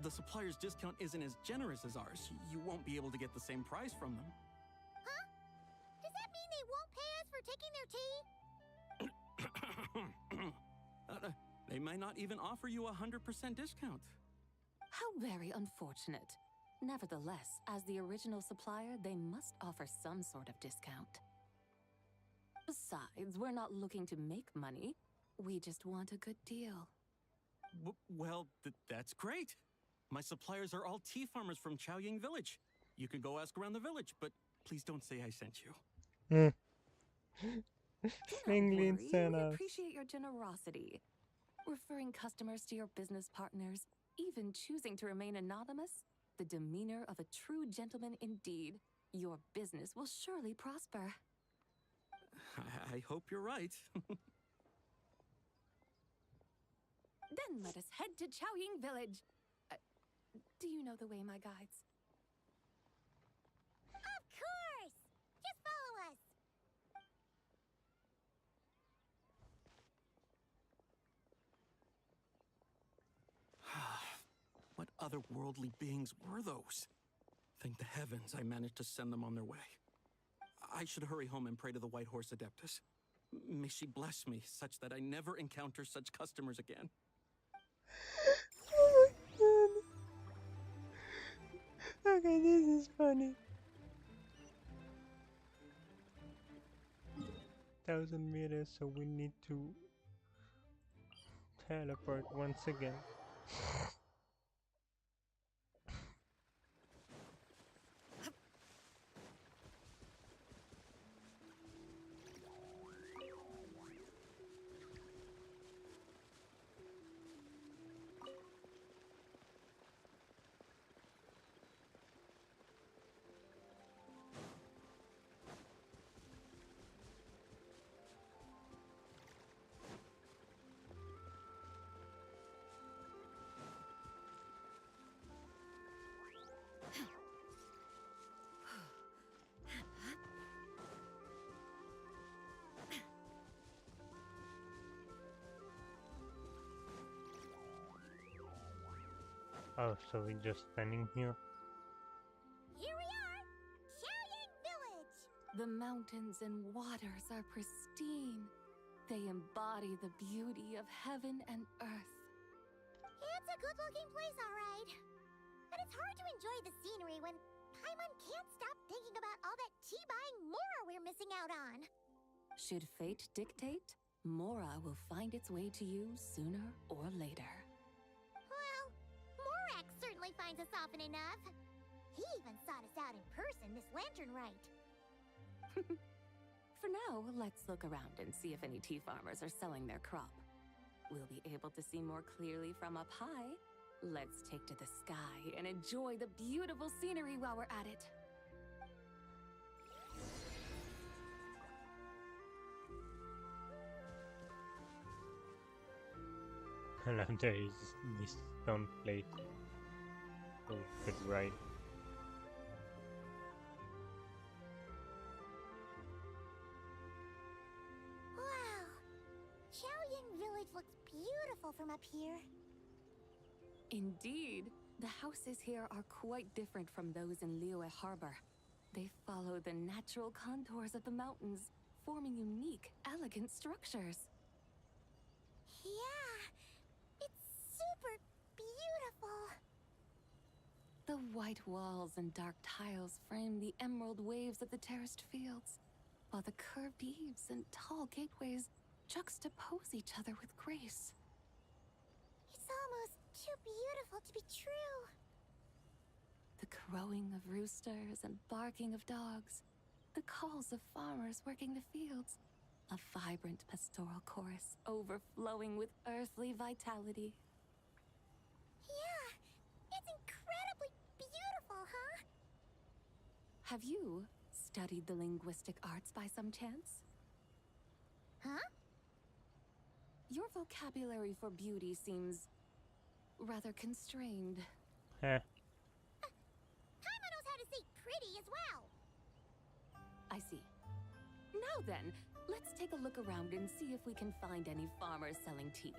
the supplier's discount isn't as generous as ours. You won't be able to get the same price from them. Huh? Does that mean they won't pay us for taking their tea? They might not even offer you a 100% discount. How very unfortunate. Nevertheless, as the original supplier, they must offer some sort of discount. Besides, we're not looking to make money. We just want a good deal. Well, that's great. My suppliers are all tea farmers from Chaoying Village. You can go ask around the village, but please don't say I sent you. England We Santa. appreciate your generosity. Referring customers to your business partners, even choosing to remain anonymous, the demeanor of a true gentleman indeed. Your business will surely prosper. I hope you're right. Then let us head to Chaoying Village. Do you know the way, my guides? Of course! Just follow us! What otherworldly beings were those? Thank the heavens I managed to send them on their way. I should hurry home and pray to the White Horse Adeptus. May she bless me such that I never encounter such customers again. Oh my god. Okay, this is funny. 1,000 meters, so we need to teleport once again. Oh, so we're just standing here? Here we are! Xiaoying Village! The mountains and waters are pristine. They embody the beauty of heaven and earth. It's a good-looking place, all right. But it's hard to enjoy the scenery when Paimon can't stop thinking about all that tea-buying Mora we're missing out on. Should fate dictate, Mora will find its way to you sooner or later. Well, Morak certainly finds us often enough. He even sought us out in person this lantern rite. For now, let's look around and see if any tea farmers are selling their crop. We'll be able to see more clearly from up high. Let's take to the sky and enjoy the beautiful scenery while we're at it. And there is this stone plate. So we could ride. Wow! Xiaoying Village looks beautiful from up here. Indeed, the houses here are quite different from those in Liyue Harbor. They follow the natural contours of the mountains, forming unique, elegant structures. Yeah, it's super beautiful. The white walls and dark tiles frame the emerald waves of the terraced fields, while the curved eaves and tall gateways juxtapose each other with grace. It's almost too beautiful to be true. The crowing of roosters and barking of dogs, the calls of farmers working the fields, a vibrant pastoral chorus overflowing with earthly vitality. Yeah, it's incredibly beautiful, huh? Have you studied the linguistic arts by some chance? Huh? Your vocabulary for beauty seems rather constrained. Heh. Paimon knows how to say pretty as well. I see. Now then, let's take a look around and see if we can find any farmers selling tea.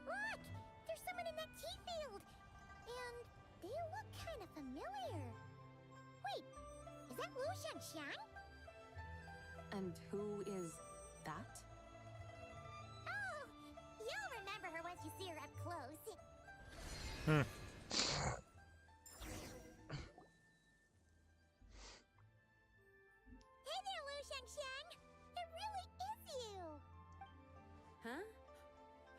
Look! There's someone in that tea field! And they look kind of familiar. Wait, is that Lu Xiangxiang? And who is that? Oh, you'll remember her once you see her up close. Hmm. Hey there, Lu Xiangxiang! It really is you! Huh?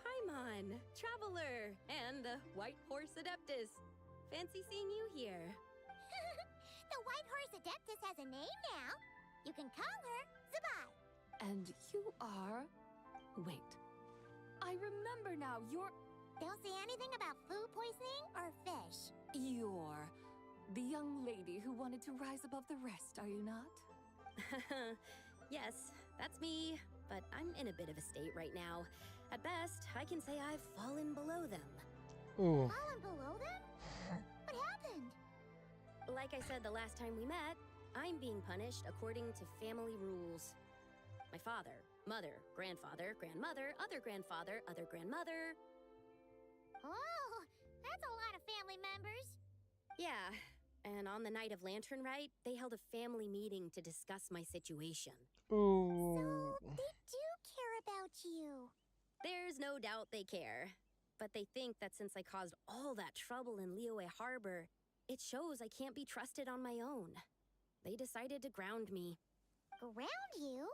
Paimon, Traveler, and the White Horse Adeptus. Fancy seeing you here. The White Horse Adeptus has a name now. You can call her Zabai. And you are... Wait. I remember now, you're... Don't say anything about food poisoning or fish. You're the young lady who wanted to rise above the rest, are you not? Yes, that's me, but I'm in a bit of a state right now. At best, I can say I've fallen below them. Ooh. Fallen below them? What happened? Like I said the last time we met, I'm being punished according to family rules. My father, mother, grandfather, grandmother, other grandfather, other grandmother. Oh, that's a lot of family members. Yeah, and on the night of Lantern Rite, they held a family meeting to discuss my situation. Ooh. So, they do care about you. There's no doubt they care. But they think that since I caused all that trouble in Liyue Harbor, it shows I can't be trusted on my own. They decided to ground me. Ground you?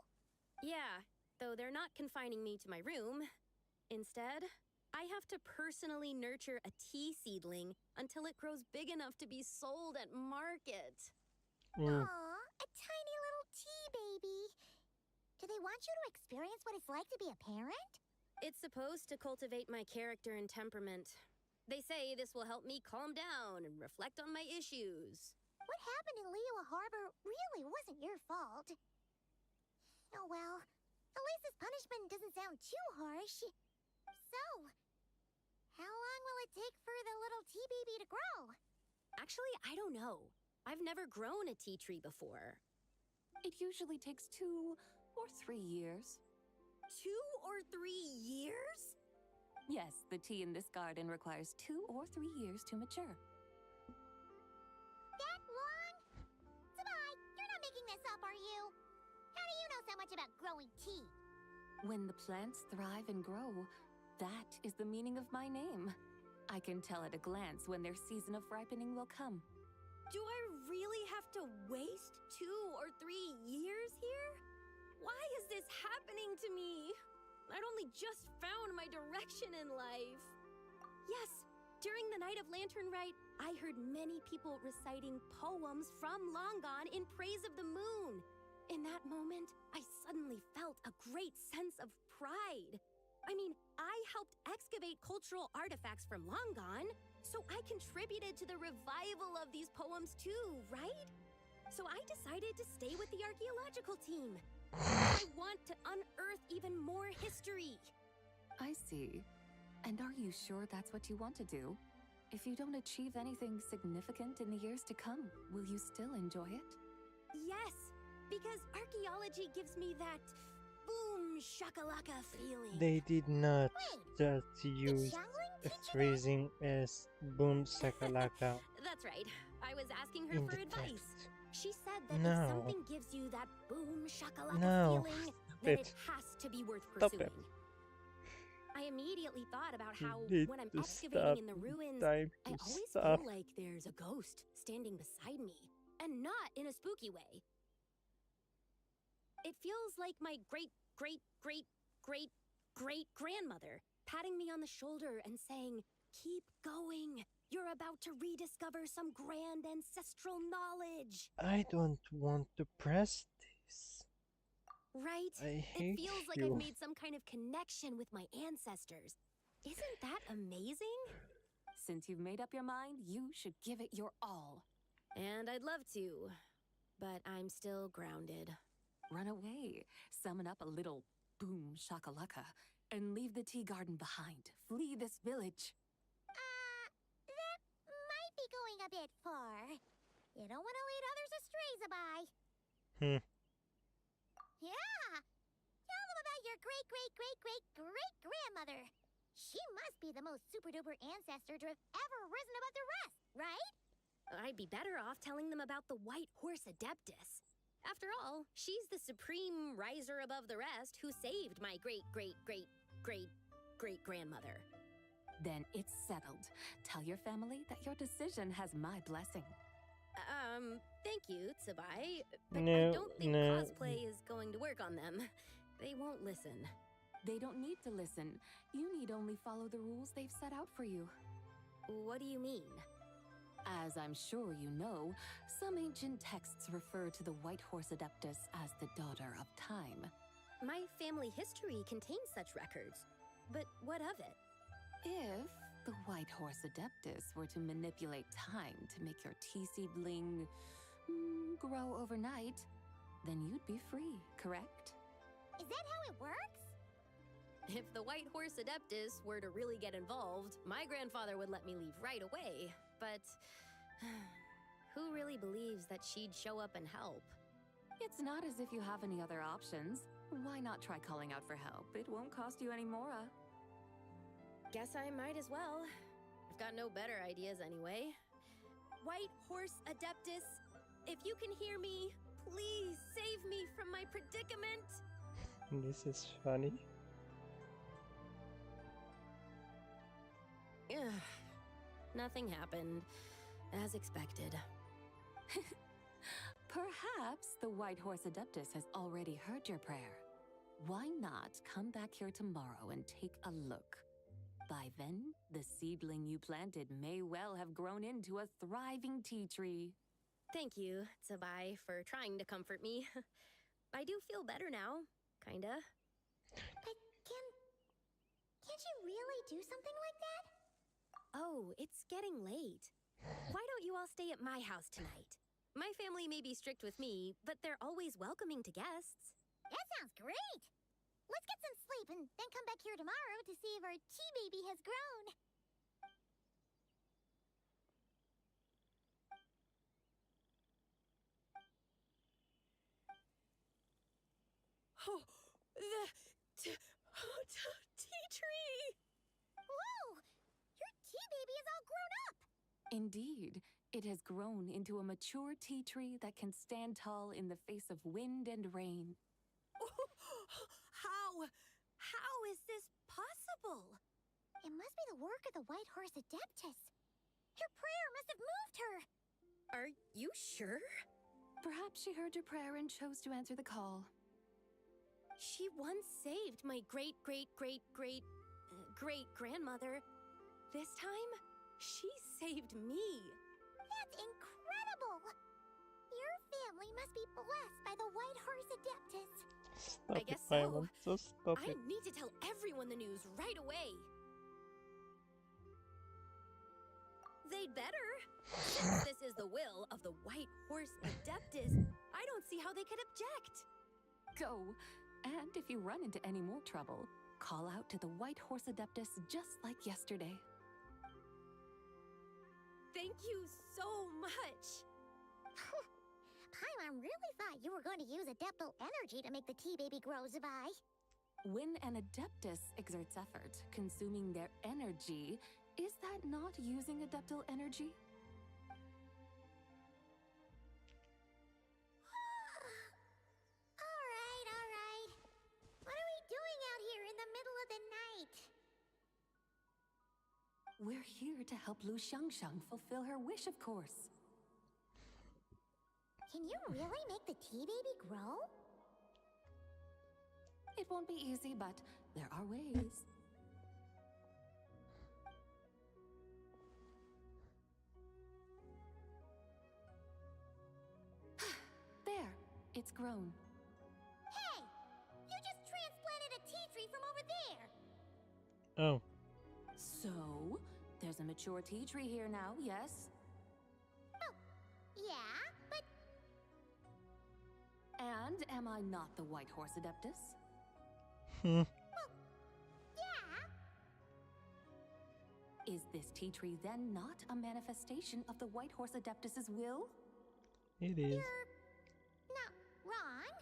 Yeah, though they're not confining me to my room. Instead, I have to personally nurture a tea seedling until it grows big enough to be sold at market. Mm. Aw, a tiny little tea baby. Do they want you to experience what it's like to be a parent? It's supposed to cultivate my character and temperament. They say this will help me calm down and reflect on my issues. What happened in Liyue Harbor really wasn't your fault. Oh well, at least this punishment doesn't sound too harsh. So, how long will it take for the little tea baby to grow? Actually, I don't know. I've never grown a tea tree before. It usually takes 2 or 3 years. 2 or 3 years? Yes, the tea in this garden requires 2 or 3 years to mature. That long? Sabai, you're not making this up, are you? How do you know so much about growing tea? When the plants thrive and grow, that is the meaning of my name. I can tell at a glance when their season of ripening will come. Do I really have to waste 2 or 3 years here? Why is this happening to me? I'd only just found my direction in life. Yes, during the Night of Lantern Rite, I heard many people reciting poems from Long Gone in praise of the moon. In that moment, I suddenly felt a great sense of pride. I mean, I helped excavate cultural artifacts from Long Gone, so I contributed to the revival of these poems too, right? So I decided to stay with the archaeological team. I want to unearth even more history. I see. And are you sure that's what you want to do? If you don't achieve anything significant in the years to come, will you still enjoy it? Yes, because archaeology gives me that boom shakalaka feeling. They did not just Did use Xiangling a teach you that? phrasing as boom sakalaka That's right. I was asking her in for the advice. text. She said that No. if something gives you that boom shakalaka No, feeling, stop then it. it has to be worth Stop pursuing. it. I immediately thought about You how need when I'm to excavating stop. in the ruins, Time I to always stop. feel like there's a ghost standing beside me, and not in a spooky way. It feels like my great, great, great, great, great grandmother patting me on the shoulder and saying, "Keep going. You're about to rediscover some grand ancestral knowledge." I don't want to press this. Right? I It hate feels like I've you. made some kind of connection with my ancestors. Isn't that amazing? Since you've made up your mind, you should give it your all. And I'd love to, but I'm still grounded. Run away, summon up a little boom shakalaka, and leave the tea garden behind. Flee this village. That might be going a bit far. You don't want to lead others astray, Sabai. Hmm. Yeah! Tell them about your great-great-great-great-great-grandmother. She must be the most super-duper ancestor to have ever risen above the rest, right? I'd be better off telling them about the White Horse Adeptus. After all, she's the supreme riser above the rest who saved my great-great-great-great-great-grandmother. Then it's settled. Tell your family that your decision has my blessing. Thank you, Tsubai. But I No, don't think no. cosplay is going to work on them. They won't listen. They don't need to listen. You need only follow the rules they've set out for you. What do you mean? As I'm sure you know, some ancient texts refer to the White Horse Adeptus as the Daughter of Time. My family history contains such records. But what of it? If the White Horse Adeptus were to manipulate time to make your tea seedling grow overnight, then you'd be free, correct? Is that how it works? If the White Horse Adeptus were to really get involved, my grandfather would let me leave right away. But who really believes that she'd show up and help? It's not as if you have any other options. Why not try calling out for help? It won't cost you any mora. Guess I might as well. I've got no better ideas anyway. White Horse Adeptus, if you can hear me, please save me from my predicament. This is funny. Ugh. Nothing happened, as expected. Perhaps the White Horse Adeptus has already heard your prayer. Why not come back here tomorrow and take a look? By then, the seedling you planted may well have grown into a thriving tea tree. Thank you, Tsubai, for trying to comfort me. I do feel better now, kinda. But can't you really do something like that? Oh, it's getting late. Why don't you all stay at my house tonight? My family may be strict with me, but they're always welcoming to guests. That sounds great! Let's get some sleep and then come back here tomorrow to see if our tea baby has grown. Oh, the tea tree! Whoa! Your tea baby is all grown up! Indeed, it has grown into a mature tea tree that can stand tall in the face of wind and rain. How is this possible? It must be the work of the White Horse Adeptus. Your prayer must have moved her. Are you sure? Perhaps she heard your prayer and chose to answer the call. She once saved my great-great-great-great-grandmother. This time, she saved me. That's incredible! Your family must be blessed by the White Horse Adeptus. I guess so. I need to tell everyone the news right away. They'd better. Since this is the will of the White Horse Adeptus, I don't see how they could object. Go, and if you run into any more trouble, call out to the White Horse Adeptus just like yesterday. Thank you so much. Paimon really thought you were going to use Adeptal energy to make the tea baby grow, Zabai. When an Adeptus exerts effort, consuming their energy, is that not using Adeptal energy? All right. What are we doing out here in the middle of the night? We're here to help Lu Xiangxiang fulfill her wish, of course. Can you really make the tea baby grow? It won't be easy, but there are ways. There, it's grown. Hey! You just transplanted a tea tree from over there! Oh. So, there's a mature tea tree here now, yes? Oh, yeah, but... And am I not the White Horse Adeptus? Well, yeah. Is this tea tree then not a manifestation of the White Horse Adeptus's will? It is. You're not wrong.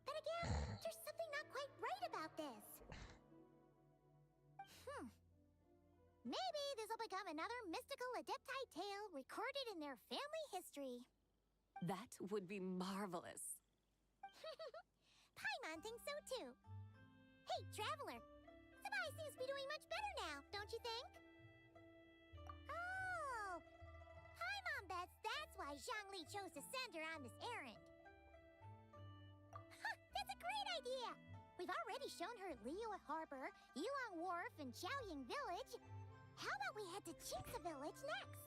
But again, there's something not quite right about this. Maybe this will become another mystical Adepti tale recorded in their family history. That would be marvelous. Paimon thinks so too. Hey, Traveler. Sabai seems to be doing much better now, don't you think? Oh, Paimon bets that's why Zhongli chose to send her on this errand. That's a great idea! We've already shown her Liyue Harbor, Yulong Wharf, and Xiaoying Village. How about we head to Qingce Village next?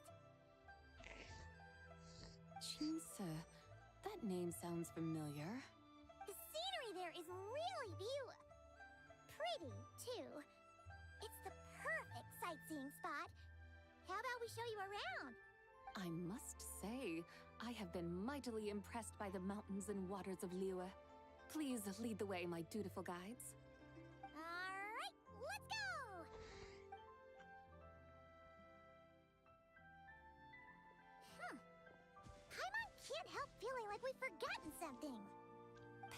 Qingce. That name sounds familiar. The scenery there is really pretty, too. It's the perfect sightseeing spot. How about we show you around? I must say, I have been mightily impressed by the mountains and waters of Liyue. Please lead the way, my dutiful guides. All right, let's go! Paimon can't help feeling like we've forgotten something.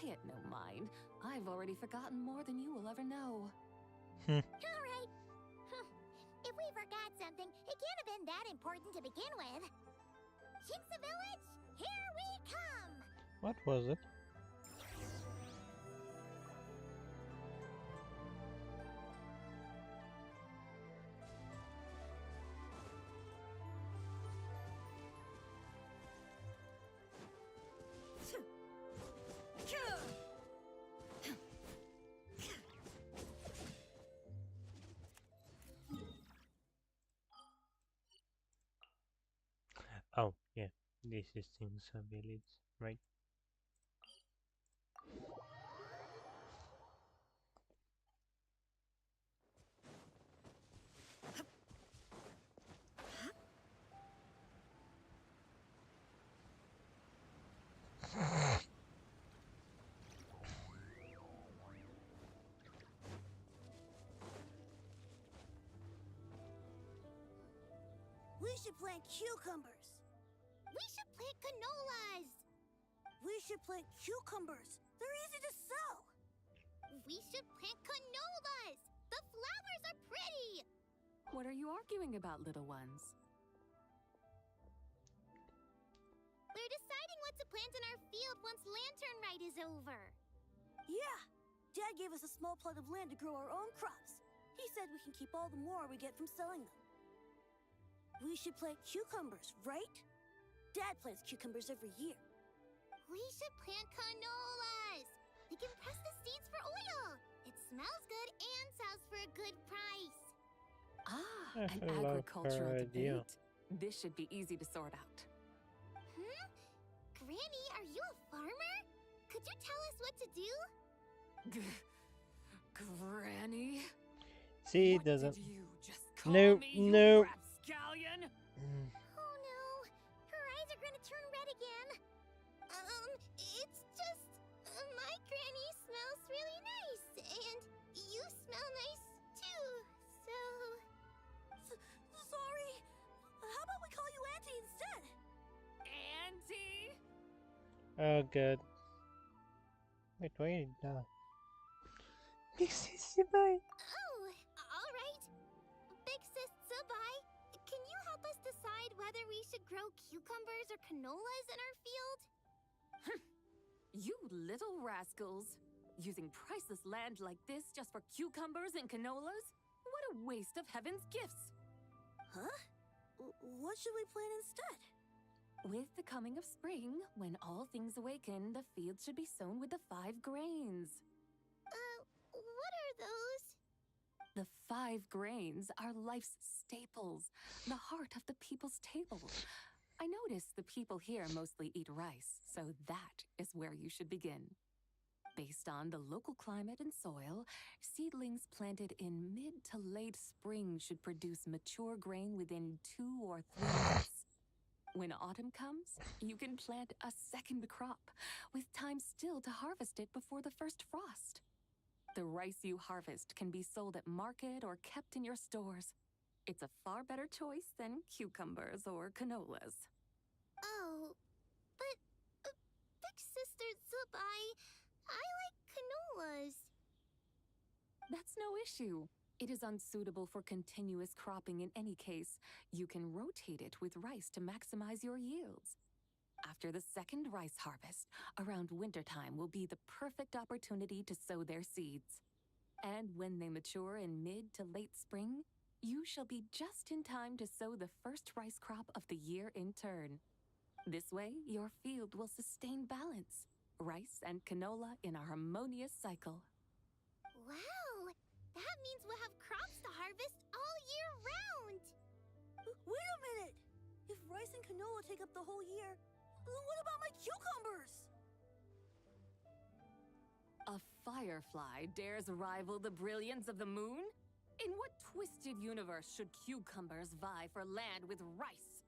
Pay it no mind. I've already forgotten more than you will ever know. All right. If we forgot something, it can't have been that important to begin with. Qingce Village, here we come! What was it? Oh, yeah. This is Qingce Village, right? We should plant cucumbers. We should plant canolas. We should plant cucumbers, They're easy to sow. We should plant canolas. The flowers are pretty. What are you arguing about, little ones? We're deciding what to plant in our field once Lantern Rite is over. Yeah. Dad gave us a small plot of land to grow our own crops. He said we can keep all the more we get from selling them. We should plant cucumbers, right? Dad plants cucumbers every year. We should plant canolas. We can press the seeds for oil. It smells good and sells for a good price. Ah, That's an a lot agricultural better idea. debate. This should be easy to sort out. Granny, are you a farmer? Could you tell us what to do? Granny? See, it What doesn't. did you just call Nope, me, you nope. rapscallion? Oh no, her eyes are gonna turn red again. It's just my granny smells really nice, and you smell nice too. So Sorry. How about we call you Auntie instead? Auntie? Oh, good. Wait, no. Big Sissy Bye. Oh, all right. Big Sis Zubai, can you help us decide whether we should grow cucumbers or canolas in our field? You little rascals. Using priceless land like this just for cucumbers and canolas? What a waste of heaven's gifts. Huh? What should we plant instead? With the coming of spring, when all things awaken, the fields should be sown with the 5 grains. What are those? The 5 grains are life's staples, the heart of the people's table. I notice the people here mostly eat rice, so that is where you should begin. Based on the local climate and soil, seedlings planted in mid to late spring should produce mature grain within 2 or 3 months. When autumn comes, you can plant a second crop, with time still to harvest it before the first frost. The rice you harvest can be sold at market or kept in your stores. It's a far better choice than cucumbers or canolas. Oh, but Big Sister Zubai, I like canolas. That's no issue. It is unsuitable for continuous cropping in any case. You can rotate it with rice to maximize your yields. After the second rice harvest, around wintertime will be the perfect opportunity to sow their seeds. And when they mature in mid to late spring, you shall be just in time to sow the first rice crop of the year in turn. This way, your field will sustain balance, rice and canola in a harmonious cycle. Wow, that means we'll have crops to harvest all year round. Wait a minute! If rice and canola take up the whole year, what about my cucumbers? A firefly dares rival the brilliance of the moon? In what twisted universe should cucumbers vie for land with rice?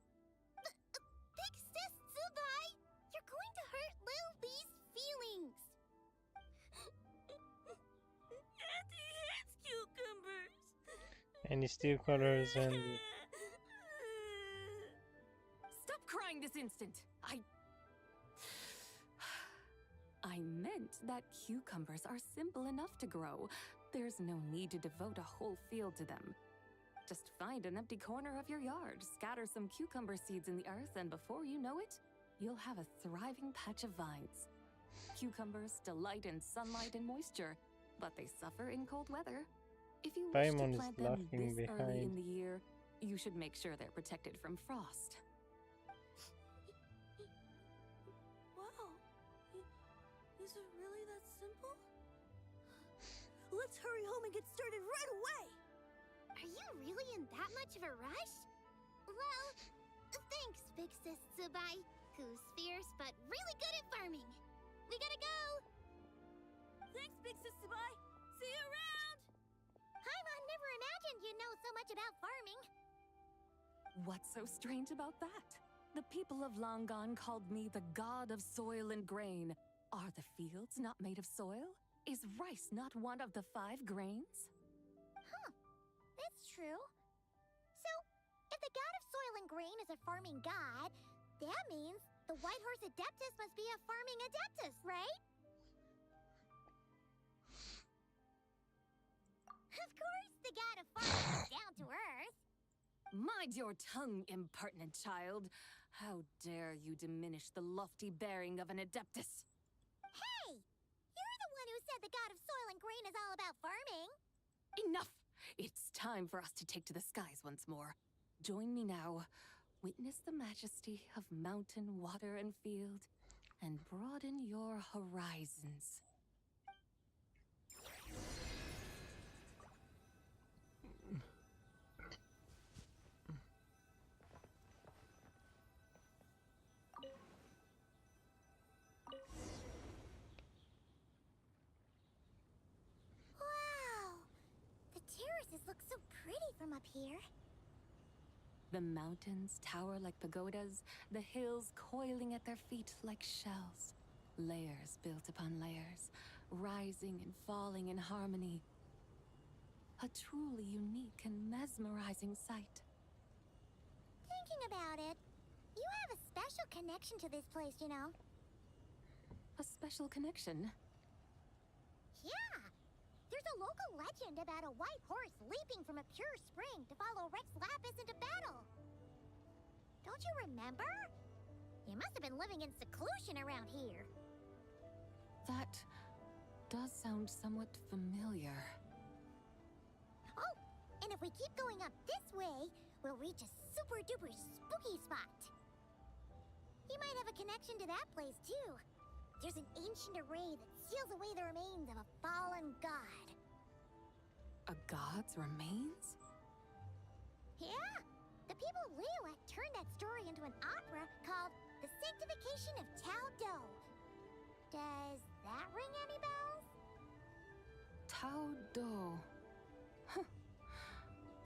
Big Sis Zubai, you're going to hurt Lil Bee's feelings. Auntie hates cucumbers. And it's still colors and Stop crying this instant! I meant that cucumbers are simple enough to grow. There's no need to devote a whole field to them. Just find an empty corner of your yard, scatter some cucumber seeds in the earth, and before you know it, you'll have a thriving patch of vines. Cucumbers delight in sunlight and moisture, but they suffer in cold weather. If you wish to Paimon is plant them laughing this early in behind. the year, you should make sure they're protected from frost. Wow. Is it really that simple? Let's hurry home and get started right away! Are you really in that much of a rush? Well, thanks, Big Sis Zubai, who's fierce but really good at farming. We gotta go! Thanks, Big Sis Zubai! See you around! Paimon never imagined you'd know so much about farming. What's so strange about that? The people of Langan called me the god of soil and grain. Are the fields not made of soil? Is rice not one of the 5 grains? Huh, that's true. So, if the god of soil and grain is a farming god, that means the White Horse Adeptus must be a farming adeptus, right? the god of farming is down to earth. Mind your tongue, impertinent child. How dare you diminish the lofty bearing of an adeptus? Hey! You're the one who said the god of soil and grain is all about farming. Enough! It's time for us to take to the skies once more. Join me now. Witness the majesty of mountain, water, and field, and broaden your horizons. Wow! The terraces look so pretty from up here. The mountains tower like pagodas, the hills coiling at their feet like shells. Layers built upon layers, rising and falling in harmony. A truly unique and mesmerizing sight. Thinking about it, you have a special connection to this place, you know. A special connection? Yeah! There's a local legend about a white horse leaping from a pure spring to follow Rex Lapis into battle. Don't you remember? You must have been living in seclusion around here. That does sound somewhat familiar. Oh, and if we keep going up this way, we'll reach a super-duper spooky spot. You might have a connection to that place, too. There's an ancient array that seals away the remains of a fallen god. A god's remains? Yeah! The people of Liyue turned that story into an opera called The Sanctification of Tao Do. Does that ring any bells? Tao Do. Huh.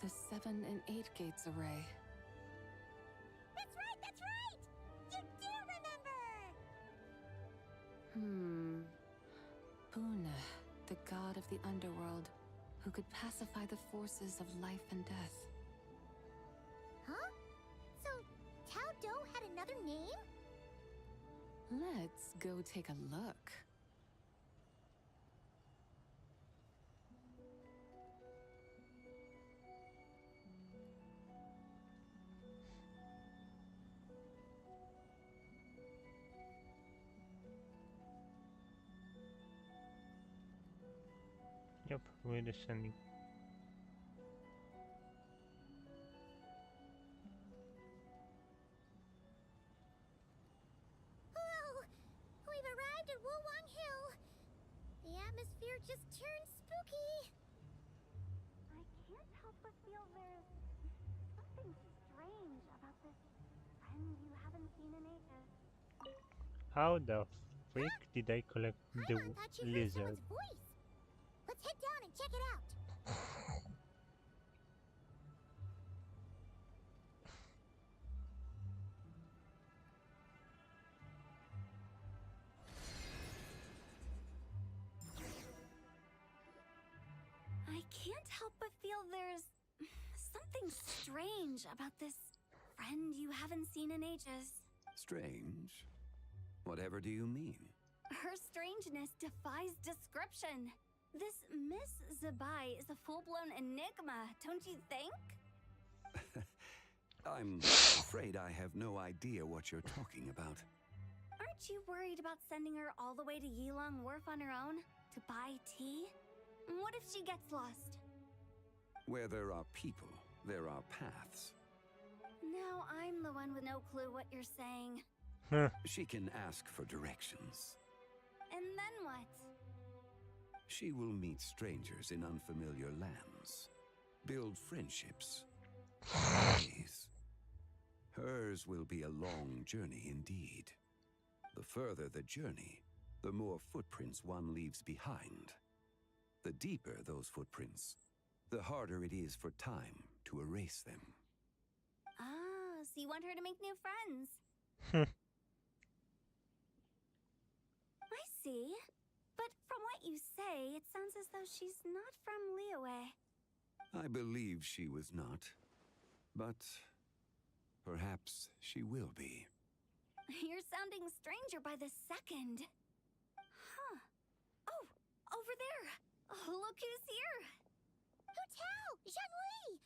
The 7 and 8 gates array. That's right, that's right! You do remember! Buna, the god of the underworld, who could pacify the forces of life and death. Huh? So, Tao Do had another name? Let's go take a look. Yep, we're descending. Whoa! We've arrived at Wulwang Hill. The atmosphere just turned spooky. I can't help but feel there's something strange about this friend you haven't seen in ages. How the freak did I collect the Paimon thought she heard lizard? someone's voice. Let's head down and check it out. I can't help but feel there's something strange about this friend you haven't seen in ages. Strange? Whatever do you mean? Her strangeness defies description. This Miss Zabai is a full-blown enigma, don't you think? I'm afraid I have no idea what you're talking about. Aren't you worried about sending her all the way to Yilong Wharf on her own to buy tea? What if she gets lost? Where there are people, there are paths. Now I'm the one with no clue what you're saying. She can ask for directions. And then what? She will meet strangers in unfamiliar lands, build friendships, ways. Hers will be a long journey indeed. The further the journey, the more footprints one leaves behind. The deeper those footprints, the harder it is for time to erase them. Ah, so you want her to make new friends? I see. But from what you say, it sounds as though she's not from Liyue. I believe she was not, but perhaps she will be. You're sounding stranger by the second. Huh. Oh, over there. Oh, look who's here. Who Tao! Zhongli!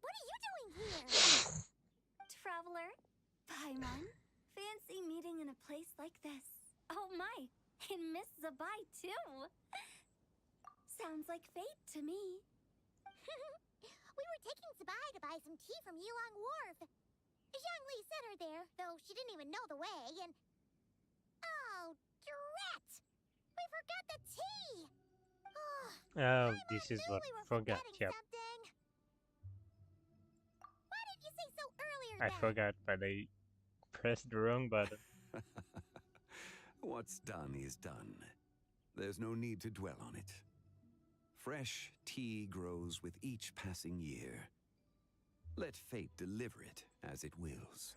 What are you doing here? Traveler, Paimon, fancy meeting in a place like this. Oh my, and Miss Zabai too. Sounds like fate to me. We were taking Zabai to buy some tea from Yulong Wharf. Zhongli sent her there, though she didn't even know the way, and... Oh, drat! We forgot the tea! Oh, this is what we were forgot. forgetting Yep, something. Why didn't you say so earlier I then? forgot, but I pressed the wrong button. What's done is done. There's no need to dwell on it. Fresh tea grows with each passing year. Let fate deliver it as it wills.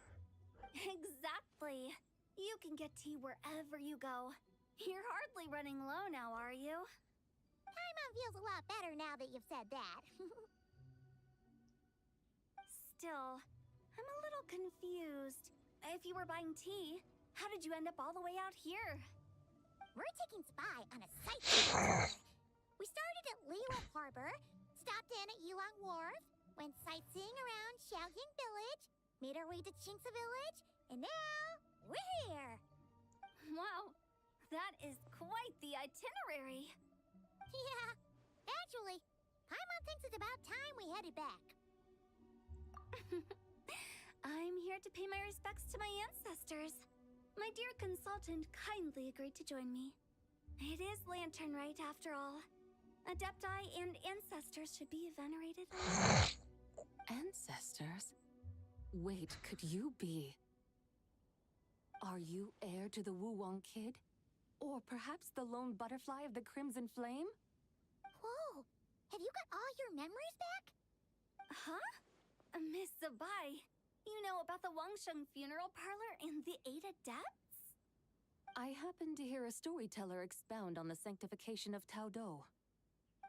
Exactly. You can get tea wherever you go. You're hardly running low now, are you? Paimon feels a lot better now that you've said that. Still, I'm a little confused. If you were buying tea, how did you end up all the way out here? We're taking Spy on a sightseeing tour. We started at Liyue Harbor, stopped in at Yulong Wharf, went sightseeing around Xiaoying Village, made our way to Qingce Village, and now we're here. Wow, that is quite the itinerary. Yeah, actually, Paimon thinks it's about time we headed back. I'm here to pay my respects to my ancestors. My dear consultant kindly agreed to join me. It is Lantern Rite, after all. Adepti and ancestors should be venerated. Ancestors? Wait, could you be? Are you heir to the Wulong Kid? Or perhaps the lone butterfly of the Crimson Flame? Whoa, have you got all your memories back? Huh? Miss Zabai, you know about the Wangsheng funeral parlor and the 8 adepts? I happened to hear a storyteller expound on the sanctification of Tao Do.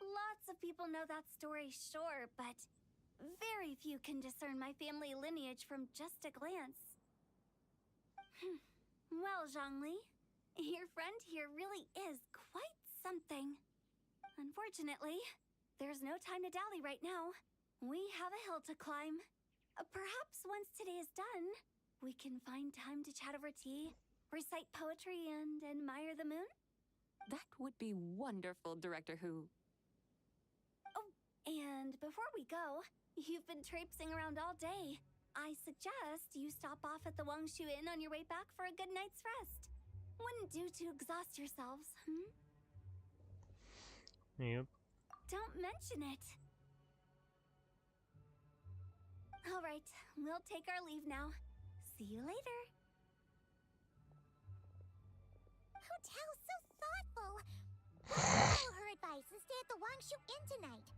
Lots of people know that story, sure, but very few can discern my family lineage from just a glance. Well, Zhongli, your friend here really is quite something. Unfortunately, there's no time to dally right now. We have a hill to climb. Perhaps once today is done, we can find time to chat over tea, recite poetry, and admire the moon? That would be wonderful, Director Who. Oh, and before we go, you've been traipsing around all day. I suggest you stop off at the Wangshu Inn on your way back for a good night's rest. Wouldn't do to exhaust yourselves, Yep. Don't mention it. All right, we'll take our leave now. See you later. Hotel's so thoughtful. We'll follow her advice and stay at the Wangshu Inn tonight.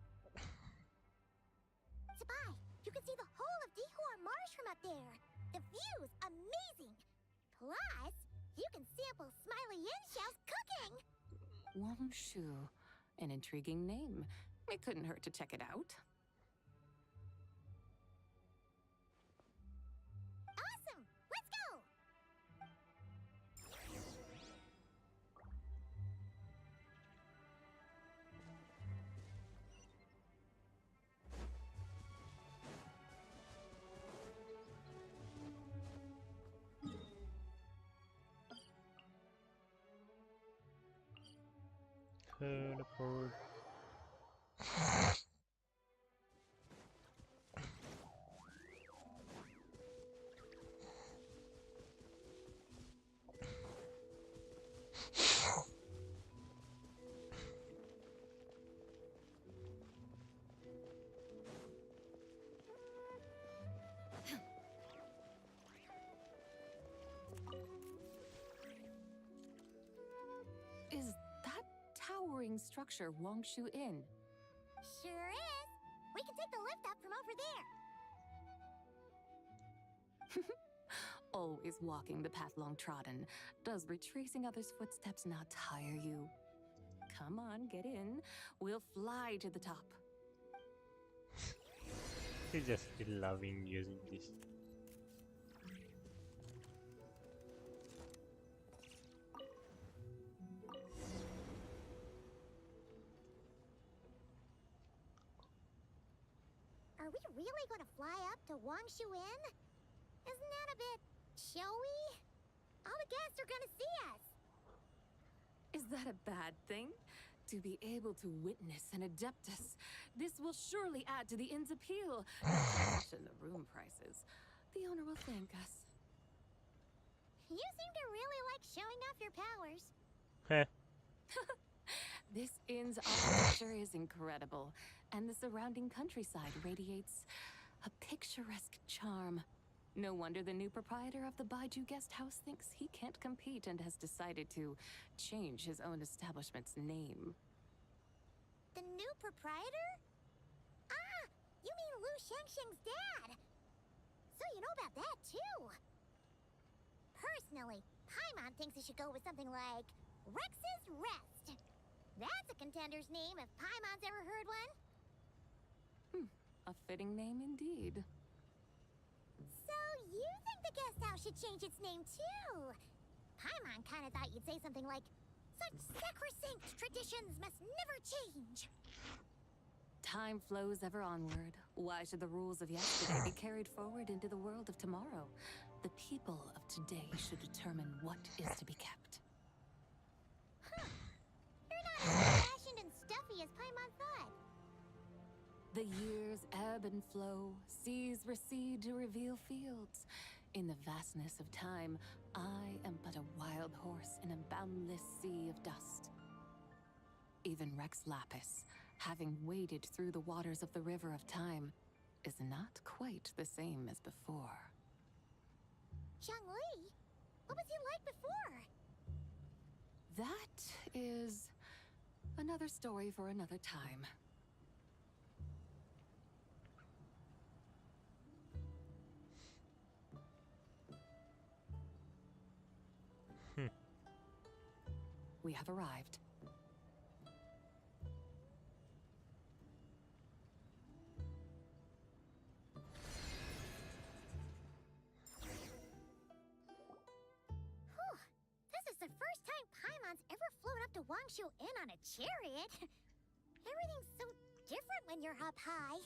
Zabai, you can see the whole of Dihua Marsh from up there. The view's amazing. Plus, you can sample Smiley Yanxiao's cooking. Wangshu. An intriguing name. It couldn't hurt to check it out. Awesome! Let's go! Teleport. Is that towering structure Wangshu Inn? Sure is. We can take the lift up from over there. Always walking the path long trodden. Does retracing others' footsteps not tire you? Come on, get in. We'll fly to the top. He's just still loving using this. really gonna fly up to Wangshu Inn? Isn't that a bit showy? All the guests are gonna see us. Is that a bad thing? To be able to witness an Adeptus. This will surely add to the inn's appeal. Not to mention the room prices. The owner will thank us. You seem to really like showing off your powers. Heh. This inn's architecture is incredible, and the surrounding countryside radiates a picturesque charm. No wonder the new proprietor of the Baiju guest house thinks he can't compete and has decided to change his own establishment's name. The new proprietor? Ah, you mean Lu Shengsheng's dad. So you know about that, too. Personally, Paimon thinks it should go with something like Rex's Rest. That's a contender's name if Paimon's ever heard one. A fitting name indeed. So you think the guest house should change its name, too? Paimon kinda thought you'd say something like, such sacrosanct traditions must never change. Time flows ever onward. Why should the rules of yesterday be carried forward into the world of tomorrow? The people of today should determine what is to be kept. Huh. You're not as old-fashioned and stuffy as Paimon thought. The years ebb and flow, seas recede to reveal fields. In the vastness of time, I am but a wild horse in a boundless sea of dust. Even Rex Lapis, having waded through the waters of the river of time, is not quite the same as before. Zhongli? What was he like before? That is another story for another time. We have arrived. This is the first time Paimon's ever flown up to Wangshu Inn on a chariot. Everything's so different when you're up high.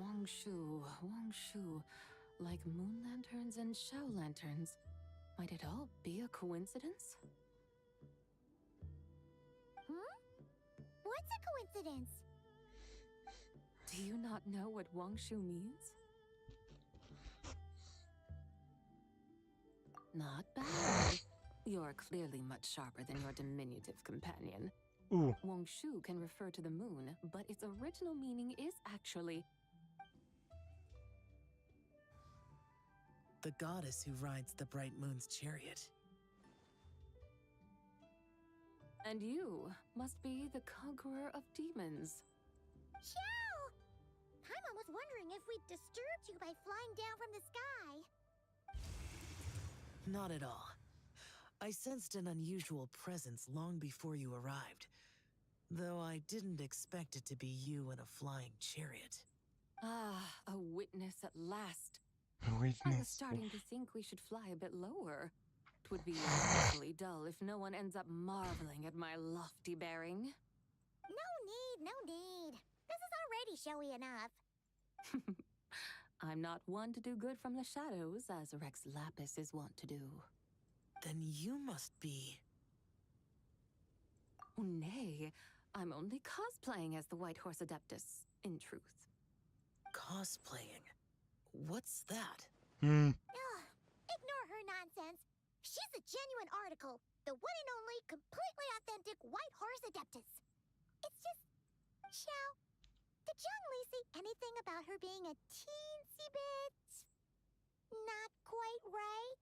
Wangshu. Like moon lanterns and shao lanterns. Might it all be a coincidence? What's a coincidence? Do you not know what Wangshu means? Not bad. You're clearly much sharper than your diminutive companion. Ooh. Wangshu can refer to the moon, but its original meaning is actually the goddess who rides the bright moon's chariot. And you must be the conqueror of demons. Xiao! Paimon was wondering if we'd disturbed you by flying down from the sky. Not at all. I sensed an unusual presence long before you arrived, though I didn't expect it to be you in a flying chariot. Ah, a witness at last. Witness. I was starting to think we should fly a bit lower. It would be awfully dull if no one ends up marveling at my lofty bearing. No need. This is already showy enough. I'm not one to do good from the shadows, as Rex Lapis is wont to do. Then you must be... Oh, nay, I'm only cosplaying as the White Horse Adeptus, in truth. Cosplaying? What's that? Ugh, ignore her nonsense. She's the genuine article, the one and only, completely authentic White Horse Adeptus. It's just... Xiao, did Zhongli see anything about her being a teensy bit... not quite right?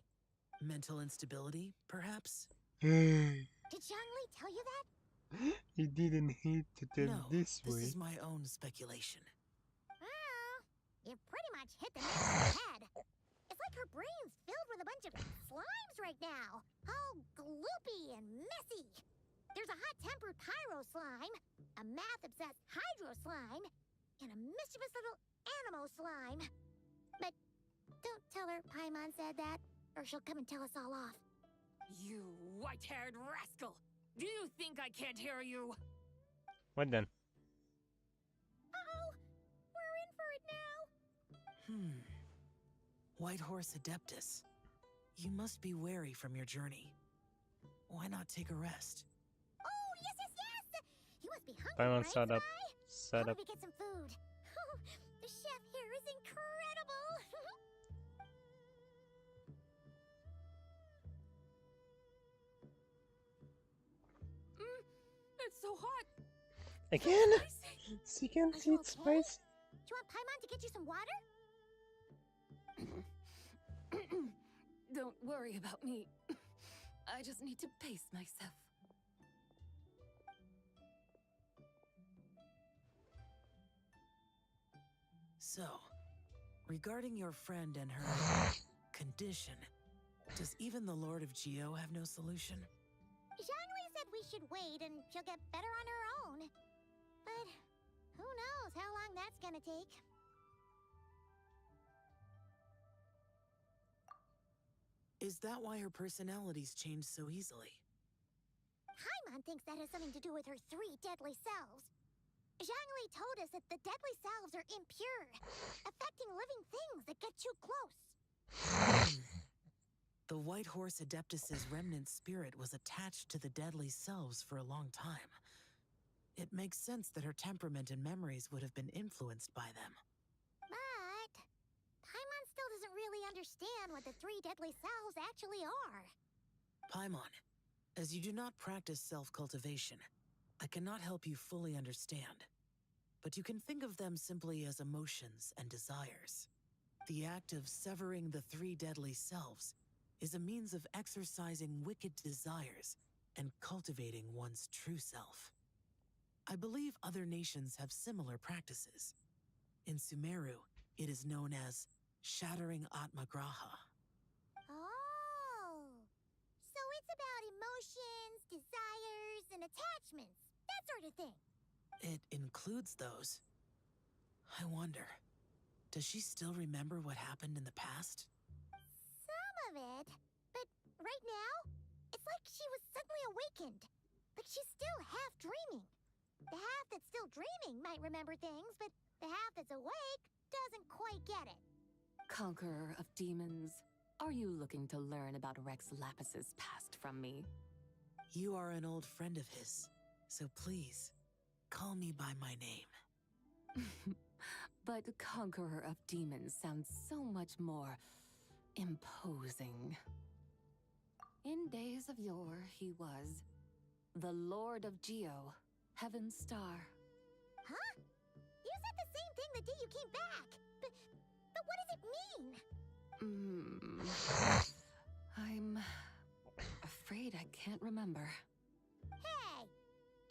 Mental instability, perhaps? Did Zhongli tell you that? He didn't hate to tell No, this way. This is my own speculation. Well, you pretty much hit the nail on the head. It's like her brain's filled with a bunch of slimes right now. All gloopy and messy. There's a hot-tempered pyro slime, a math-obsessed hydro slime, and a mischievous little animo slime. But don't tell her Paimon said that, or she'll come and tell us all off. You white-haired rascal! Do you think I can't hear you? What then? Uh-oh! We're in for White Horse Adeptus. You must be weary from your journey. Why not take a rest? Oh, yes, yes, yes! You must be hungry, Paimon right, set up. Spy? How Set up. about we get some food? The chef here is incredible! It's so hot. Again? Spicy. So you can't Are see you it's okay? spicy? Do you want Paimon to get you some water? Don't worry about me. I just need to pace myself. So, regarding your friend and her condition, does even the Lord of Geo have no solution? Zhangli said we should wait and she'll get better on her own. But who knows how long that's gonna take. Is that why her personalities change so easily? Paimon thinks that has something to do with her 3 deadly selves. Zhangli told us that the deadly selves are impure, affecting living things that get too close. The White Horse Adeptus's remnant spirit was attached to the deadly selves for a long time. It makes sense that her temperament and memories would have been influenced by them. But Paimon still doesn't really understand what the 3 deadly selves actually are. Paimon, as you do not practice self-cultivation, I cannot help you fully understand. But you can think of them simply as emotions and desires. The act of severing the 3 deadly selves is a means of exercising wicked desires and cultivating one's true self. I believe other nations have similar practices. In Sumeru, it is known as shattering Atmagraha. Oh, so it's about emotions, desires, and attachments, that sort of thing. It includes those. I wonder, does she still remember what happened in the past? Some of it, but right now, it's like she was suddenly awakened. Like she's still half dreaming. The half that's still dreaming might remember things, but the half that's awake doesn't quite get it. Conqueror of demons, are you looking to learn about Rex Lapis's past from me? You are an old friend of his, so please, call me by my name. But Conqueror of Demons sounds so much more imposing. In days of yore, he was the Lord of Geo, Heaven's Star. Huh? You said the same thing the day you came back. But what does it mean? I'm afraid I can't remember. Hey,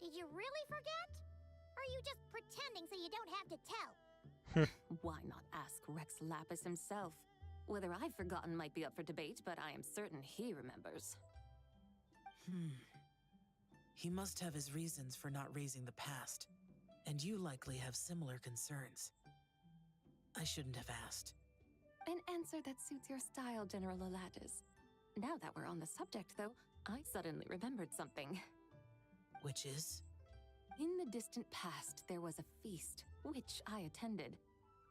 did you really forget? Or are you just pretending so you don't have to tell? Why not ask Rex Lapis himself? Whether I've forgotten might be up for debate, but I am certain he remembers. He must have his reasons for not raising the past, and you likely have similar concerns. I shouldn't have asked. An answer that suits your style, General Olatis. Now that we're on the subject, though, I suddenly remembered something. Which is? In the distant past, there was a feast, which I attended.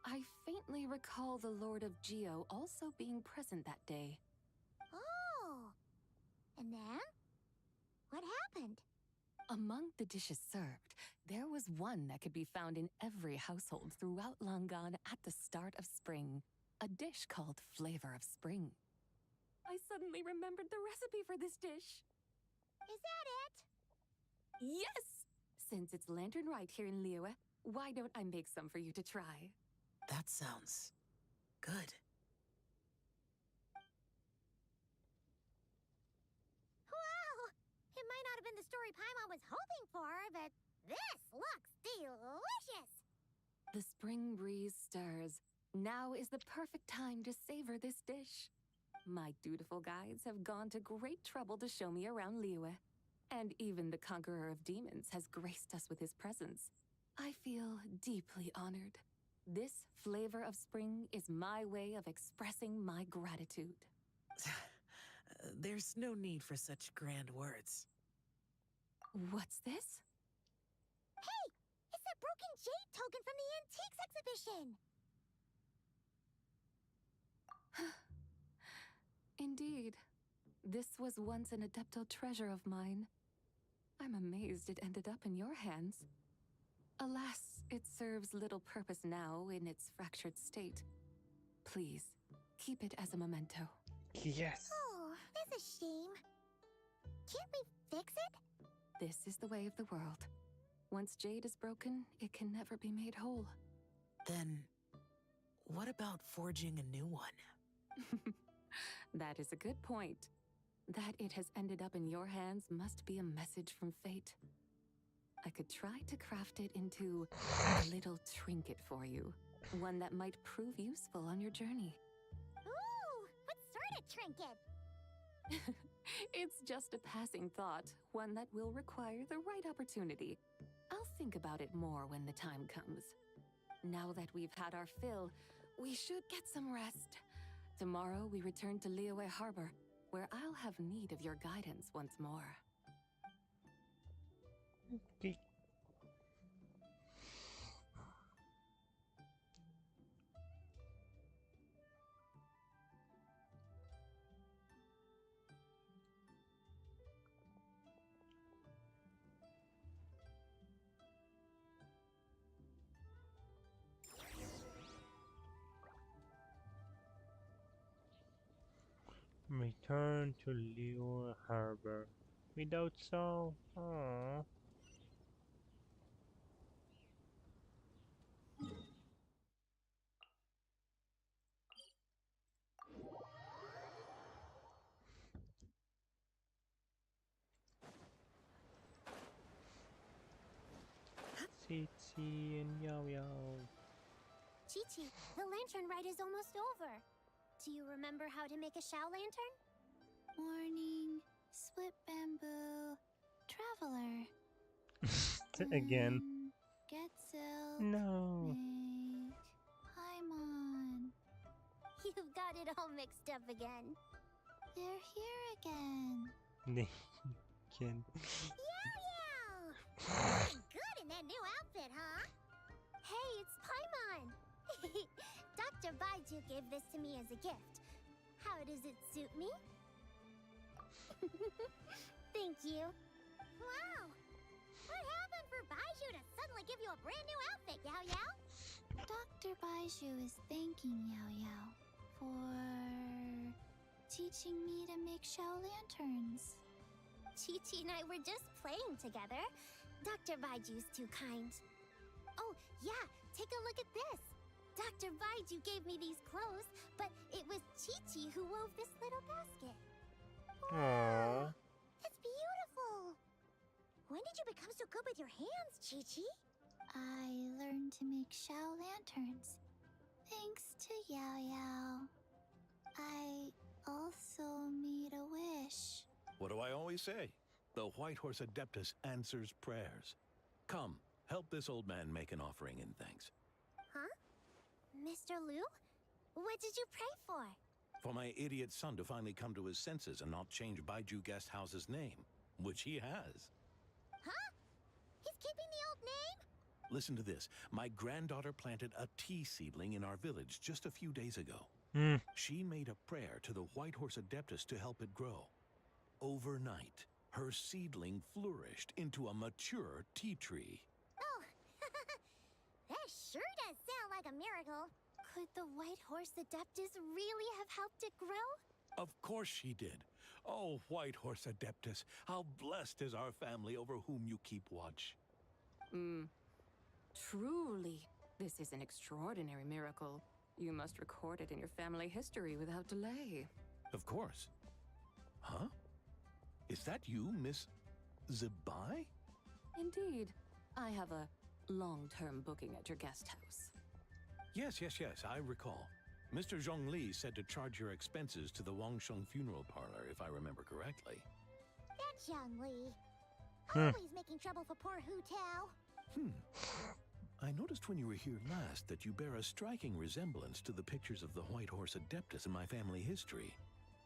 I faintly recall the Lord of Geo also being present that day. Oh. And then? What happened? Among the dishes served, there was one that could be found in every household throughout Langan at the start of spring. A dish called Flavor of Spring. I suddenly remembered the recipe for this dish. Is that it? Yes! Since it's Lantern Rite here in Liyue, why don't I make some for you to try? That sounds good. Wow! It might not have been the story Paimon was hoping for, but this looks delicious! The spring breeze stirs. Now is the perfect time to savor this dish. My dutiful guides have gone to great trouble to show me around Liyue. And even the Conqueror of Demons has graced us with his presence. I feel deeply honored. This Flavor of Spring is my way of expressing my gratitude. There's no need for such grand words. What's this? Hey! It's that broken jade token from the antiques exhibition! This was once an Adepto treasure of mine. I'm amazed it ended up in your hands. Alas, it serves little purpose now in its fractured state. Please, keep it as a memento. Yes. Oh, that's a shame. Can't we fix it? This is the way of the world. Once jade is broken, it can never be made whole. Then, what about forging a new one? That is a good point. That it has ended up in your hands must be a message from fate. I could try to craft it into a little trinket for you. One that might prove useful on your journey. Ooh, what sort of trinket? It's just a passing thought, one that will require the right opportunity. I'll think about it more when the time comes. Now that we've had our fill, we should get some rest. Tomorrow we return to Liyue Harbor, where I'll have need of your guidance once more. Okay. Return to Liyue Harbor. Without Saul? Aww. Chi and Yao Yao. Chi-Chi, the lantern rite is almost over. Do you remember how to make a Shao lantern? Warning, split bamboo, traveler. Again. Get silk. No. Make Paimon. You've got it all mixed up again. They're here again. Again. Yow! Looking good in that new outfit, huh? Hey, it's Paimon! Dr. Baiju gave this to me as a gift. How does it suit me? Thank you. Wow! What happened for Baiju to suddenly give you a brand new outfit, Yao Yao? Dr. Baiju is thanking Yao Yao for teaching me to make Shao lanterns. Chi-Chi and I were just playing together. Dr. Baiju's too kind. Oh, yeah, take a look at this. Dr. Baiju gave me these clothes, but it was Chi-Chi who wove this little basket. Aww. It's beautiful. When did you become so good with your hands, Chi-Chi? I learned to make Shao lanterns, thanks to Yao Yao. I also made a wish. What do I always say? The White Horse Adeptus answers prayers. Come, help this old man make an offering in thanks. Huh? Mr. Liu? What did you pray for? For my idiot son to finally come to his senses and not change Baiju Guest House's name, which he has. Huh? He's keeping the old name? Listen to this. My granddaughter planted a tea seedling in our village just a few days ago. She made a prayer to the White Horse Adeptus to help it grow. Overnight, her seedling flourished into a mature tea tree. Oh, that sure does sound like a miracle. Could the White Horse Adeptus really have helped it grow? Of course she did. Oh, White Horse Adeptus, how blessed is our family over whom you keep watch. Truly, this is an extraordinary miracle. You must record it in your family history without delay. Of course. Huh? Is that you, Miss Zibai? Indeed. I have a long-term booking at your guest house. Yes, I recall. Mr. Zhongli said to charge your expenses to the Wangsheng funeral parlor, if I remember correctly. That Zhongli. Always making trouble for poor Hu Tao. I noticed when you were here last that you bear a striking resemblance to the pictures of the White Horse Adeptus in my family history.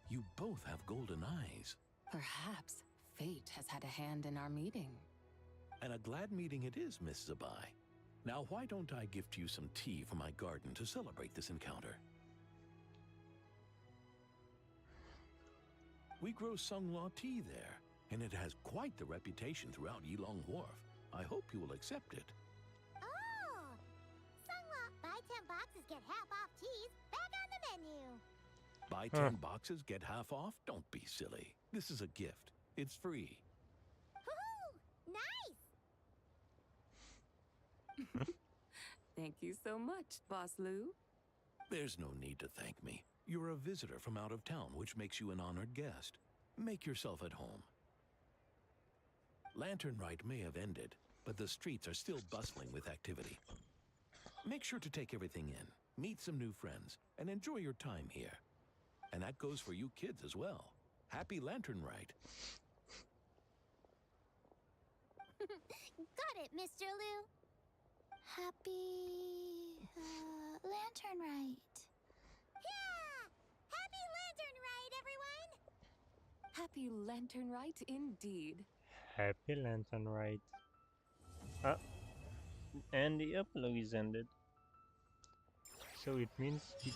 You both have golden eyes. Perhaps fate has had a hand in our meeting. And a glad meeting it is, Miss Zabai. Now, why don't I gift you some tea from my garden to celebrate this encounter? We grow Sunglaw tea there, and it has quite the reputation throughout Yilong Wharf. I hope you will accept it. Oh! Sunglaw, buy 10 boxes, get half off teas, back on the menu. Buy 10 boxes, get half off? Don't be silly. This is a gift. It's free. Woohoo! Nice! Thank you so much, Boss Lou. There's no need to thank me. You're a visitor from out of town, which makes you an honored guest. Make yourself at home. Lantern Rite may have ended, but the streets are still bustling with activity. Make sure to take everything in, meet some new friends, and enjoy your time here. And that goes for you kids as well. Happy Lantern Rite. Got it, Mr. Lou. Happy Lantern Rite. Yeah! Happy Lantern Rite, everyone! Happy Lantern Rite indeed. Happy Lantern Rite. Ah, and the epilogue is ended. So it means we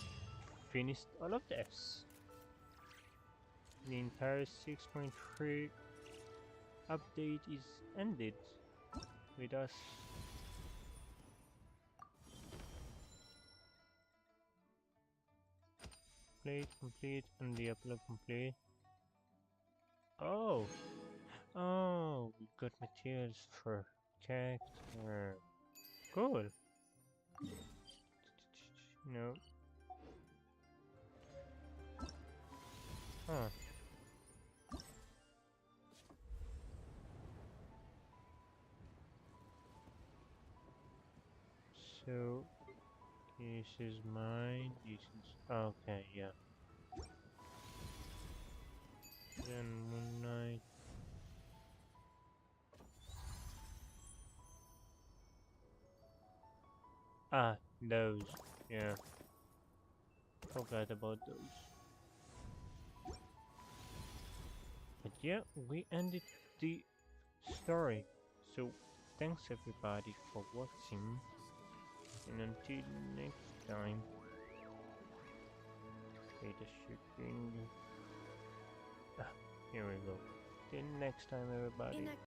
finished all of this. The entire 6.3 update is ended with us. Complete, and the epilogue complete. Oh! Oh, we got materials for character. Cool. No. Huh. So, this is mine. This is okay. Yeah. Then Moon Knight. Ah, those. Yeah. Forgot about those. But yeah, we ended the story. So, thanks everybody for watching. And until next time. Data shipping. Ah, here we go. Till next time, everybody.